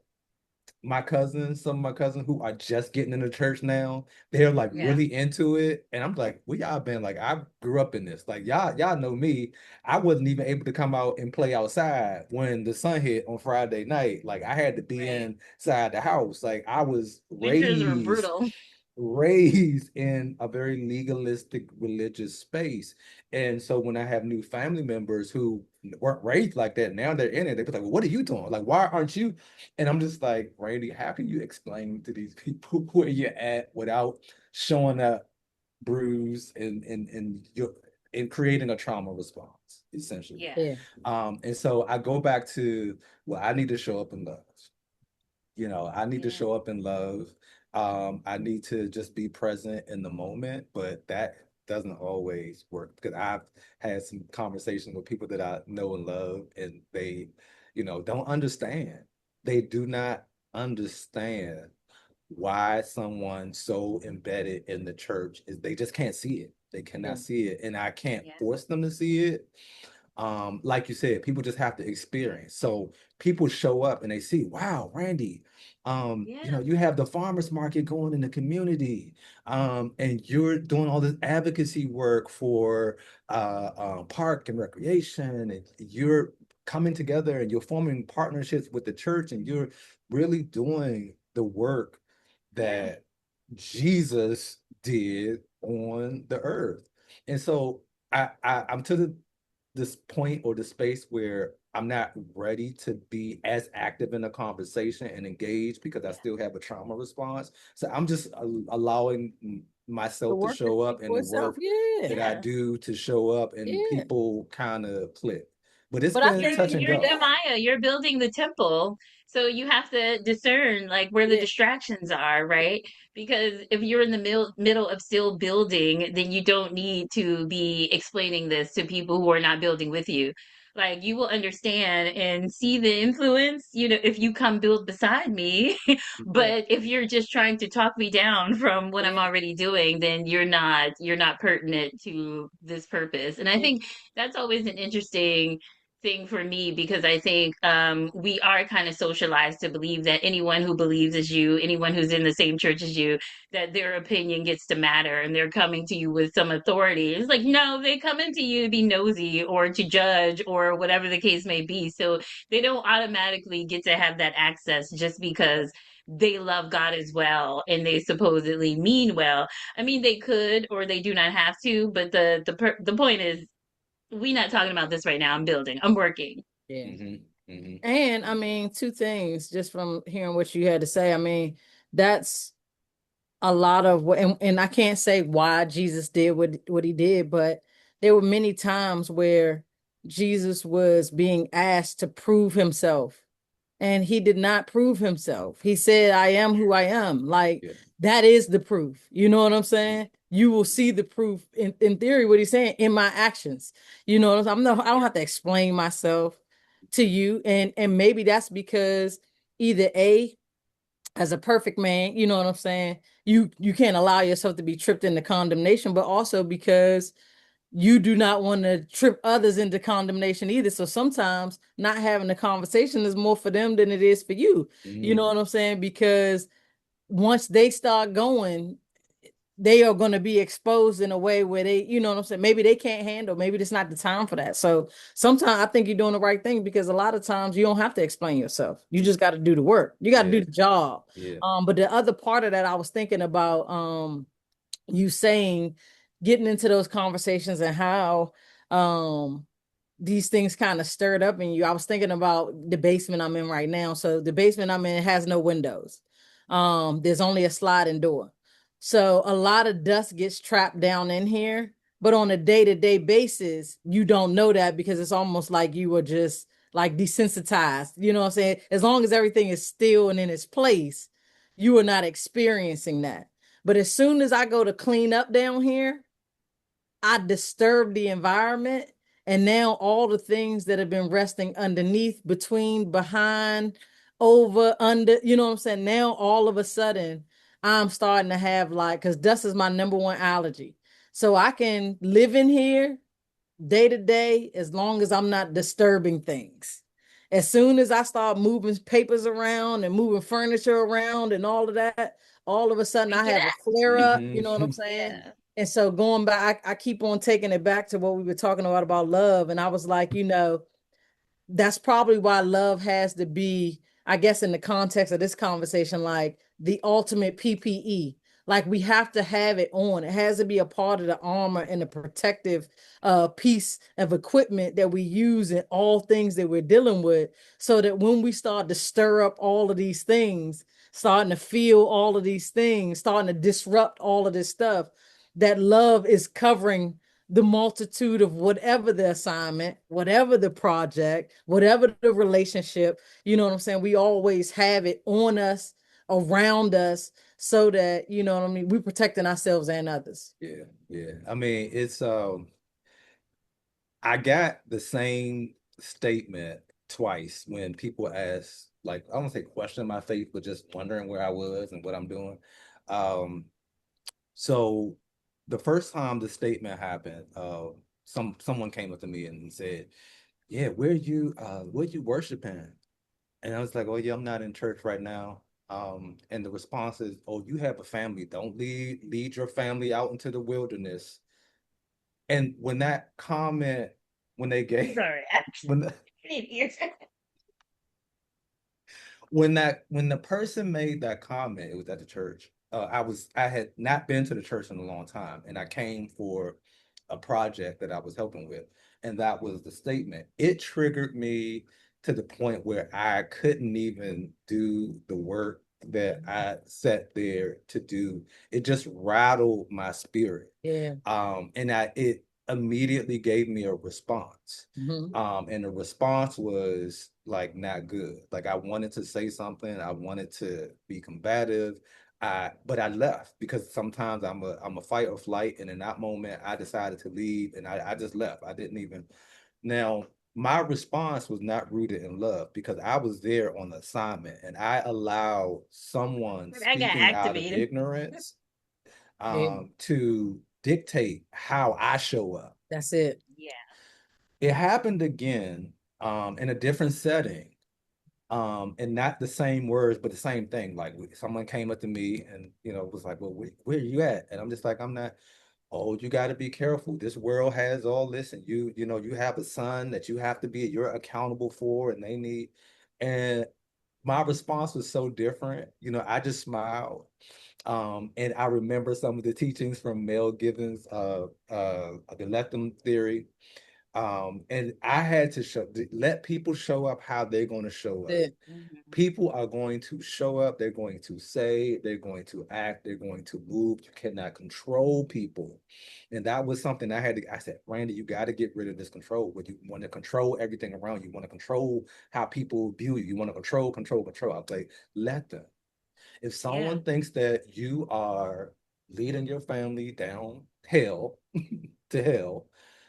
my cousins, some of my cousins who are just getting into church now, they're like Yeah. really into it. And I'm like, where y'all been? Like, I grew up in this. Like, y'all know me. I wasn't even able to come out and play outside when the sun hit on Friday night. Like, I had to be Right. inside the house. Like, I was Winters were brutal. raised in a very legalistic religious space. And so when I have new family members who weren't raised like that, now they're in it, they be like, well, what are you doing? Like, why aren't you? And I'm just like, Randy, how can you explain to these people where you're at without showing up bruised and you're and creating a trauma response, essentially. Yeah. Yeah. And so I go back to, well, I need to show up in love. I need to Yeah. show up in love. I need to just be present in the moment, but that doesn't always work because I've had some conversations with people that I know and love, and they, don't understand. They do not understand why someone so embedded in the church is they just can't see it. They Yeah. cannot see it, and I can't Yeah. force them to see it. Like you said, people just have to experience. So people show up and they see, wow, Randy, Yeah. you have the farmers market going in the community, and you're doing all this advocacy work for park and recreation, and you're coming together and you're forming partnerships with the church, and you're really doing the work Yeah. that Jesus did on the earth. And so I'm to this point or the space where I'm not ready to be as active in a conversation and engage because I Yeah. still have a trauma response. So I'm just allowing The myself to work to show speak up and for the itself. work Yeah. that I Yeah. do to show up and Yeah. people kind of click. But it's But I been think, touch and You're go. Nehemiah, you're building the temple. So you have to discern like where the yeah, distractions are, right? Because if you're in the middle of still building, then you don't need to be explaining this to people who are not building with you. Like you will understand and see the influence, if you come build beside me. yeah, But if you're just trying to talk me down from what I'm yeah, already doing, then you're not pertinent to this purpose. And I yeah, think that's always an interesting thing for me because I think we are kind of socialized to believe that anyone who believes as you, anyone who's in the same church as you, that their opinion gets to matter and they're coming to you with some authority. It's like, no, they come into you to be nosy or to judge or whatever the case may be. So they don't automatically get to have that access just because they love God as well and they supposedly mean well. I mean, they could or they do not have to, but the point is we not talking about this right now. I'm building. I'm working. yeah. Hmm. Hmm. And I mean, two things just from hearing what you had to say. I mean, that's a lot of what, and I can't say why Jesus did what he did, but there were many times where Jesus was being asked to prove himself, and he did not prove himself. He said, I am who I am. Like, Yeah. that is the proof. You know what I'm Mhm. saying? You will see the proof in theory, what he's saying, in my actions. You know what I'm saying? I don't have to explain myself to you. And maybe that's because either A, as a perfect man, you know what I'm saying? You can't allow yourself to be tripped into condemnation, but also because you do not want to trip others into condemnation either. So sometimes not having a conversation is more for them than it is for you. You know Mm. what I'm saying? Because once they start going, they are going to be exposed in a way where they, you know what I'm saying? Maybe they can't handle, maybe it's not the time for that. So sometimes I think you're doing the right thing because a lot of times you don't have to explain yourself. You just got to do the work. You got to Yeah, do the job. yeah. But the other part of that I was thinking about, you saying getting into those conversations and how um these things kind of stirred up in you. I was thinking about the basement I'm in right now. So the basement I'm in has no windows. There's only a sliding door. So a lot of dust gets trapped down in here. But on a day-to-day basis, you don't know that because it's almost like you were just like desensitized. You know what I'm saying? As long as everything is still and in its place, you are not experiencing that. But as soon as I go to clean up down here, I disturb the environment. And now all the things that have been resting underneath, between, behind, over, under, you know what I'm saying? Now all of a sudden, I'm starting to have like, because dust is my number one allergy. So I can live in here day to day as long as I'm not disturbing things. As soon as I start moving papers around and moving furniture around and all of that, all of a sudden I Freak it have a out. flare up. You know what I'm Hmm. saying? Yeah. And so going back, I keep on taking it back to what we were talking about love. And I was like, that's probably why love has to be, I guess, in the context of this conversation, like the ultimate PPE. Like we have to have it on. It has to be a part of the armor and the protective piece of equipment that we use in all things that we're dealing with, so that when we start to stir up all of these things, starting to feel all of these things, starting to disrupt all of this stuff, that love is covering the multitude of whatever the assignment, whatever the project, whatever the relationship, you know what I'm saying? We always have it on us, around us, so that, you know what I mean, we're protecting ourselves and others. Yeah, yeah. I mean, it's I got the same statement twice when people ask, like, I don't say question my faith, but just wondering where I was and what I'm doing. Um, so the first time the statement happened, someone came up to me and said, "Yeah, where you worshiping?" And I was like, "Oh yeah, I'm not in church right now." And the response is, "Oh, you have a family. Don't lead your family out into the wilderness." And when that comment, when they gave, Sorry, I when the, didn't hear. when the person made that comment, it was at the church. I had not been to the church in a long time, and I came for a project that I was helping with, and that was the statement. It triggered me to the point where I couldn't even do the work that I sat there to do. It just rattled my spirit. Yeah. And it immediately gave me a response. Mm-hmm. And the response was like not good. Like I wanted to say something, I wanted to be combative. But I left because sometimes I'm a fight or flight, and in that moment I decided to leave, and I just left. I didn't even now my response was not rooted in love because I was there on assignment and I allowed someone I got speaking out of activated. ignorance Yeah. to dictate how I show up. That's it. Yeah. It happened again in a different setting, and not the same words, but the same thing. Like someone came up to me and was like, "Well, where are you at?" And I'm just like, "I'm not." Oh, you got to be careful. This world has all this, and you have a son that you're accountable for, and they need. And my response was so different. I just smiled. And I remember some of the teachings from Mel Gibson's the lectum theory. And I had to let people show up how they're going to show up. That's it. Mhm. People are going to show up, they're going to say, they're going to act, they're going to move. You cannot control people. And that was something I said, Randy, you got to get rid of this control. When you want to control everything around you, want to control how people view you, you want to control. I was like, let them. If Yeah. someone thinks that you are leading your family down hell to hell,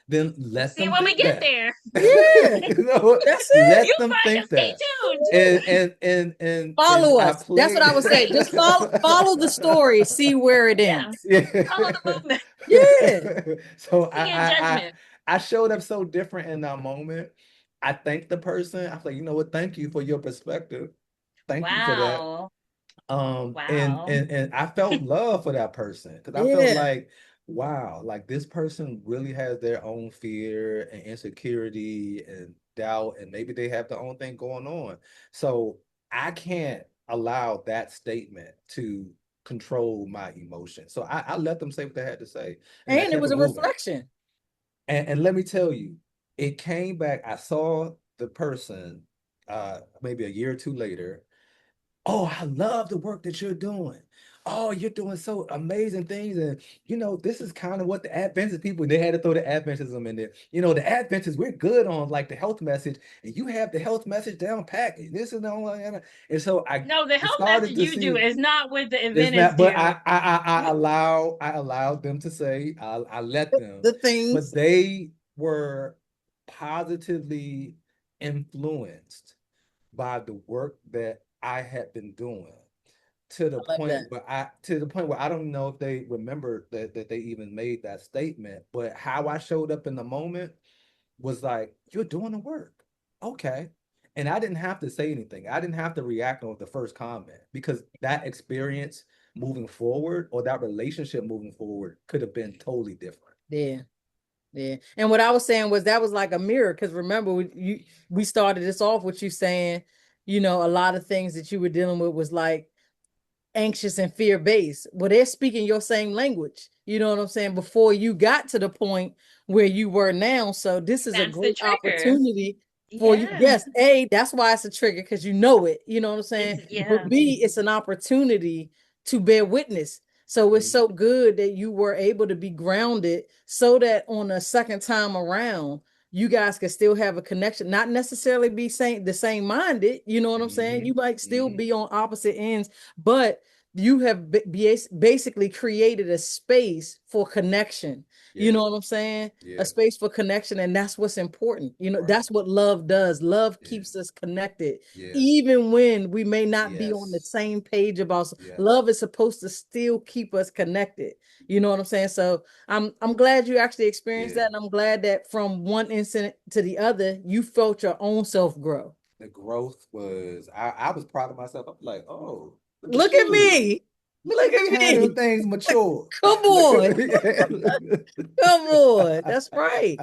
then We'll let see them when we think get that. there. Yeah. That's it. Let You them find think us. Stay that. tuned. And Follow I us. That's what played. I would say. Just follow the story, see where it Yeah. ends. Follow the Yeah. movement. Yeah. So Be in judgment. I showed up so different in that moment. I thanked the person. I was like, you know what? Thank you for your perspective. Thank you for that. Wow. And Wow. and I felt love for that person because I felt Yeah. like, wow, like this person really has their own fear and insecurity and doubt, and maybe they have their own thing going on. So I can't allow that statement to control my emotions. So I let them say what they had to say, and I And it kept was it a moving. reflection. And let me tell you, it came back. I saw the person maybe a year or two later. Oh, I love the work that you're doing. Oh, you're doing so amazing things. And, this is kind of what the Adventist people, they had to throw the Adventism in there. The Adventists, we're good on like the health message, and you have the health message down pat. This is all. And so I No, the health started message to you do see is not what the it's Adventists not, but do. I allowed them to say, I let them, The but things. they were positively influenced by the work that I had been doing I love that. to the point where I don't know if they remember that they even made that statement, but how I showed up in the moment was like, you're doing the work. Okay. And I didn't have to say anything. I didn't have to react on the first comment because that experience moving forward or that relationship moving forward could have been totally different. Yeah. Yeah. And what I was saying was that was like a mirror. Because remember, we started this off with you saying, a lot of things that you were dealing with was like anxious and fear based. Well, they're speaking your same language. You know what I'm saying? Before you got to the point where you were now. So this is a That's the great trigger. opportunity for you. Yeah. Yes, A, that's why it's a trigger because you know it. You know what I'm It's saying? But yeah. B, it's an opportunity to bear witness. So it's Mhm. so good that you were able to be grounded so that on a second time around, you guys can still have a connection, not necessarily be the same minded. You know what I'm saying? Mhm. You might still Mhm. be on opposite ends, but you have basically created a space for connection. You Yeah. know what I'm saying? A Yeah. space for connection. And that's what's important. Right. That's what love does. Love Yeah. keeps us connected. Yeah. Even when we may not be on the Yes. same page about Yes. love is supposed to still keep us connected. You know what I'm saying? So I'm glad you actually experienced Yeah. that. And I'm glad that from one incident to the other, you felt your own self grow. The growth was I was proud of myself. I'm like, oh, look at Look at you. me. Look Look at me at handling me. things mature. Come Look at on. me. Come on. That's right.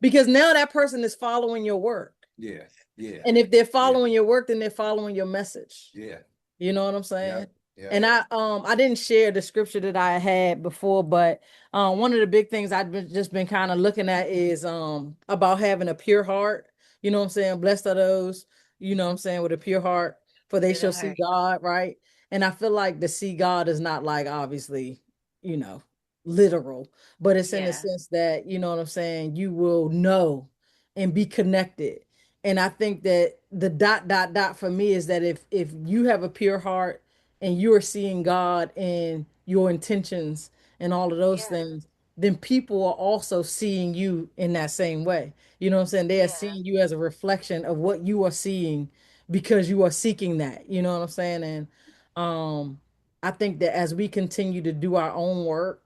Because now that person is following your work. Yeah, yeah, And if they're yeah, following your work, then they're following your message. yeah, You know what I'm saying? yep, yep. And I didn't share the scripture that I had before, but one of the big things just been kind of looking at is about having a pure heart. You know what I'm saying? Blessed are those, what I'm saying, with a pure heart, for they Pure shall see heart. God, right? And I feel like the see God is not like obviously, you know, literal, but it's in the Yeah. sense that, you know what I'm saying, you will know and be connected. And I think that the dot dot dot for me is that if you have a pure heart and you are seeing God in your intentions and all of those Yeah. things, then people are also seeing you in that same way. You know what I'm saying? They are Yeah. seeing you as a reflection of what you are seeing because you are seeking that. You know what I'm saying? And um I think that as we continue to do our own work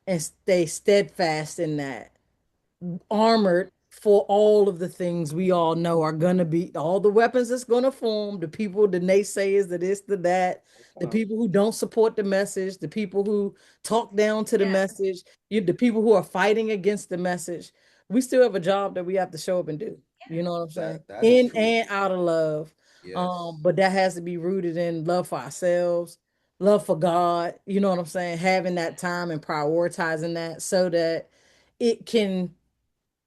and stay steadfast in that, armored for all of the things we all know are gonna be all the weapons that's gonna form, the people, the naysayers, the this, the that, the Um, people who don't support the message, the people who talk down to the Yeah. message, the people who are fighting against the message. We still have a job that we have to show up and do. You know what I'm saying? that is In true. and out of love. Yes. But that has to be rooted in love for ourselves, love for God, you know what I'm saying? Having that time and prioritizing that so that it can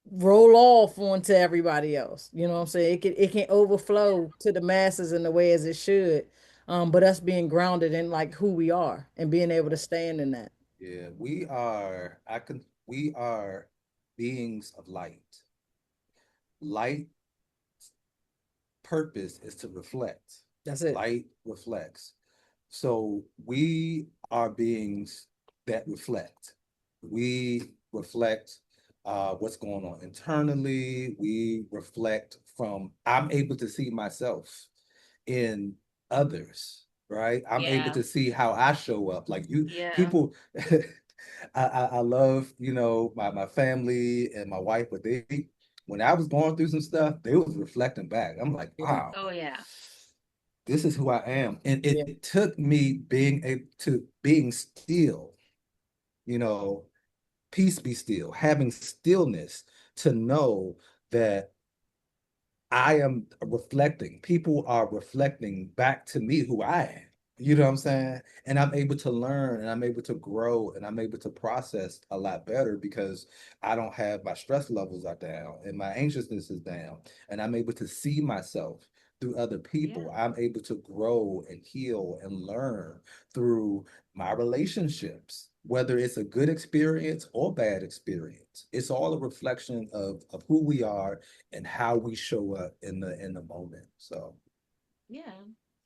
roll off onto everybody else. You know what I'm saying? It can overflow to the masses in the way as it should. But us being grounded in like who we are and being able to Right. stand in that. Yeah, we are beings of light. Light purpose is to reflect. That's it. Light reflects. So we are beings that reflect. We reflect what's going on internally. We reflect from, I'm able to see myself in others, right? I'm able Yeah. to see how I show up. Like Yeah. people, I love, my family and my wife, but when I was going through some stuff, they was reflecting back. I'm like, Yeah. wow, Oh yeah. this is who I am. And Yeah. it took me being still, you know, peace be still, having stillness to know that I am reflecting. People are reflecting back to me who I am. You know what I'm saying? And I'm able to learn and I'm able to grow and I'm able to process a lot better because I don't have my stress levels are down and my anxiousness is down. And I'm able to see myself through other Yeah. people. I'm able to grow and heal and learn through my relationships, whether it's a good experience or bad experience. It's all a reflection of who we are and how we show up in the moment. So Yeah.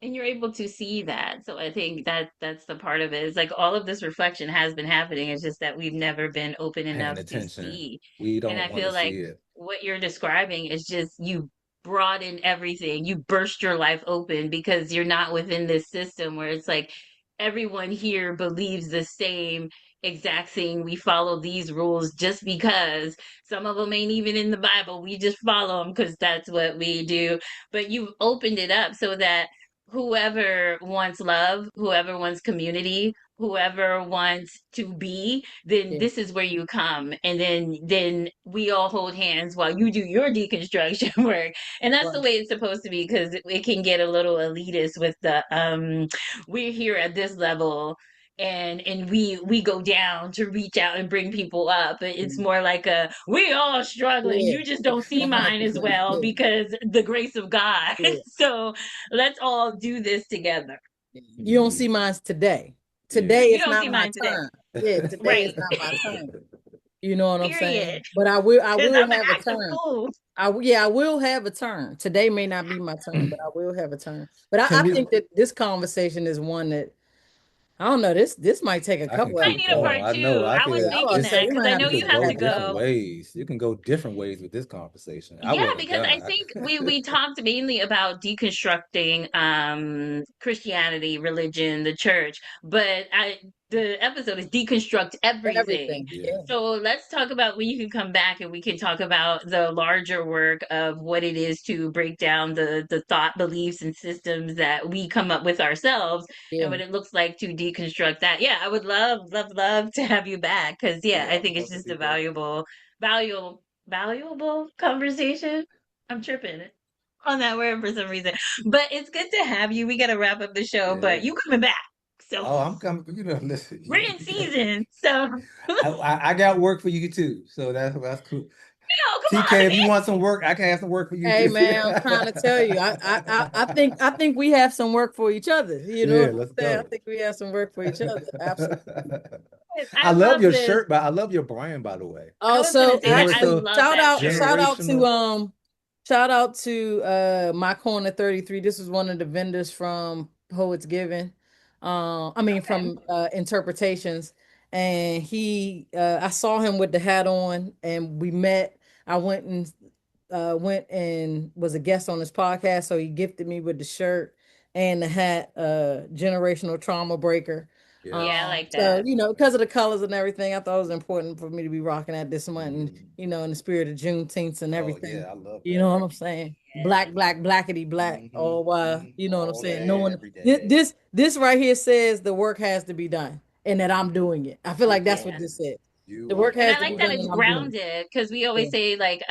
And you're able to see that. So I think that that's the part of it. It's like all of this reflection has been happening. It's just that we've never been open paying enough to attention, see. we And don't I want to feel like see it. what you're describing is just you broaden everything. You burst your life open because you're not within this system where it's like everyone here believes the same exact thing. We follow these rules just because some of them ain't even in the Bible. We just follow them because that's what we do, but you've opened it up so that whoever wants love, whoever wants community, whoever wants to be, then Yeah. this is where you come. And then we all hold hands while you do your deconstruction work. And that's the Right. way it's supposed to be because it can get a little elitist with the we're here at this level and we go down to reach out and bring people up. It's Mhm. more like a we all struggling, Yeah. you just don't see mine as 100%. well Yeah. because the grace of God. Yeah. So let's all do this together. You don't Mhm. see mine today. Yeah. Today You is don't not see my mine today. turn. Yeah, today is Right. not my turn. You know what I'm Period. saying? But I Because will I'm gonna have a act a turn. fool. Yeah, I will have a turn. Today may not be my turn, but I will have a turn. But Can I we? think that this conversation is one that I don't know. This might take a I can couple I keep need a episodes. going. part I know two. I I was Yeah, could. I about thinking to say that we It's because might I have know to you do you can some have go to chapter different two. go. ways. You can go different ways with this conversation. I Yeah, wouldn't have because I died. think we talked mainly about deconstructing Christianity, religion, the church, but I the episode is deconstruct everything. Everything. Yeah. Yeah, So let's talk about when you can come back and we can talk about the larger work of what it is to break down the thought beliefs and systems that we come up with ourselves and yeah, what it looks like to deconstruct that. Yeah, I would love to have you back because yeah, Yeah, I I would think it's love to just be a back. valuable conversation. I'm tripping on that word for some reason. But it's good to have you. We got to wrap up the show, but Yeah. you coming back. So Oh, I'm coming. You know, listen. we're in season. So I got work for you too. So that's cool. come on, TK, if you want some work, I can have some work for you hey too. man, I'm trying to tell you, I think we have some work for each other. You know Yeah, what I'm let's saying? I go. think we have some work for each other. Absolutely. man. I I love love your this. shirt, but I love your brand, by the way. I was going Also, to say You know, that. it's I actually, so love that shirt. generational. shout out to My Corner 33. This is one of the vendors from Poets Given. I mean Okay. from Interpretations. And I saw him with the hat on and we met. I went and was a guest on his podcast. So he gifted me with the shirt and the hat, generational trauma breaker. Yeah, I Yes. like So that. because of the colors and everything, I thought it was important for me to be rocking that this month, and Mhm. in the spirit of Juneteenth and Oh everything. yeah, I love You know that. what I'm saying? Yeah. Black, black, blackety black. Hmm. All why, Hmm. you know what I'm All saying? day, Knowing every this, day. this right here says the work has to be done, and that I'm Hmm. doing it. I feel like that's what Yeah. this said. The You work And has I to are be like that done, it's and I'm doing grounded because we it. always say like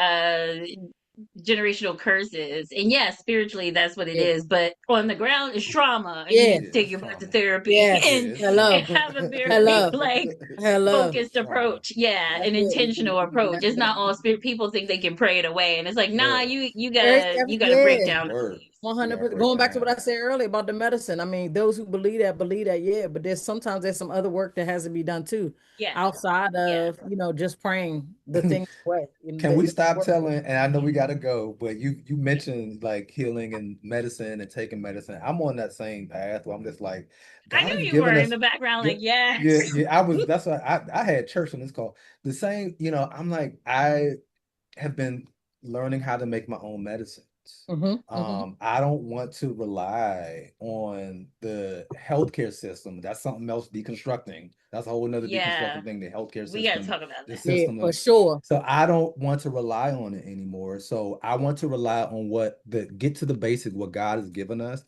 generational curses. And yes, spiritually that's what it Yeah, is, but on the ground is trauma and you yeah, need Yeah, to take it's your butt to trauma. therapy yes. and Hello, have a very hello, like hello. focused It's trauma. approach. Yeah, That's an it. intentional approach. That's It's it. not all spirit people think they can pray it away. And it's like, nah, No, you Every, you gotta break yeah. down the work. beliefs. You gotta 100%. break Going back to what down. I said earlier about the medicine. I mean, those who believe that, yeah. But there's some other work that has to be done too, Yeah, outside yeah. of just praying the things away. Can we The stop work. telling? And I know we gotta go, but you mentioned like healing and medicine and taking medicine. I'm on that same path where I'm just like, I God knew has you were given in us. the background, Yeah, like, yes. yeah, yeah. I was. That's why I had church on this call. The same. I'm like I have been learning how to make my own medicines. Hmm. I don't want to rely on the healthcare system. That's something else deconstructing. That's a whole another Yeah, deconstructing thing, the healthcare we gotta system, talk about the that. Yeah, system for of sure. so I don't want to rely on it anymore. So I want to rely on what the get to the basic, what God has given us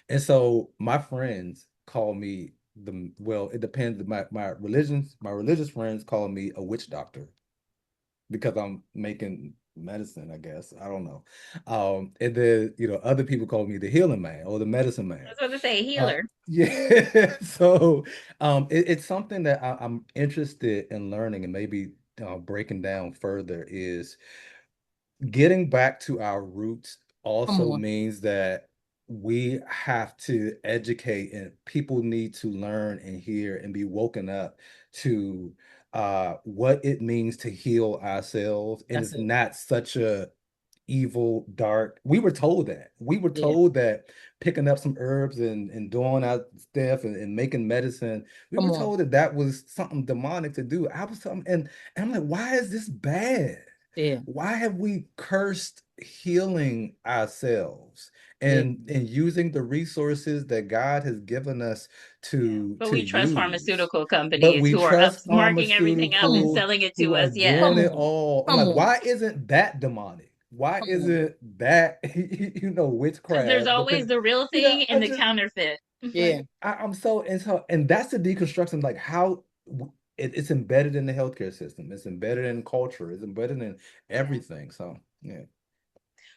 And so my friends call me well, it depends. My religious friends call me a witch doctor because I'm making medicine, I guess. I don't know. And then, other people call me the healing man or the medicine I man. was going to say healer. Yeah. So it's something that I'm interested in learning and maybe breaking down further is getting back to our roots Come also on. means that we have to educate and people need to learn and hear and be woken up to what it means to heal ourselves. And That's it's it. not such a evil, dark. We were told that. We were Yeah. told that picking up some herbs and doing our stuff and making medicine, we were Come on. told that that was something demonic to do. I was something, and I'm like, why is this bad? Yeah. Why have we cursed healing ourselves Yeah. and using the resources that God has given us Yeah. But to we trust use? pharmaceutical But companies we who are up trust marking everything up and Mm. pharmaceuticals selling it to who are us. Yes. doing Come it on. all. I'm Come like, on. why isn't that demonic? Why Come on. isn't that Because there's witchcraft? always Because the real thing and the counterfeit. Yeah. like I'm and that's the deconstruction, like how it's embedded in the healthcare system, it's embedded in culture, it's embedded in Yeah. everything. So yeah,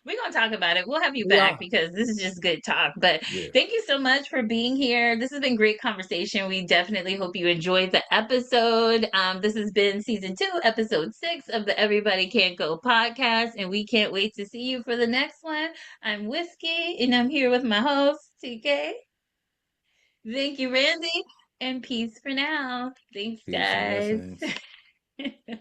We're going to talk about it. We'll have you We back are. because this is just good talk. But yeah. thank you so much for being here. This has been great conversation. We definitely hope you enjoyed the episode. This has been season 2, episode 6 of the Everybody Can't Go podcast. And we can't wait to see you for the next one. I'm Whiskey and I'm here with my host, TK. Thank you, Randy. And peace for now. Thanks, Peace and guys. blessings.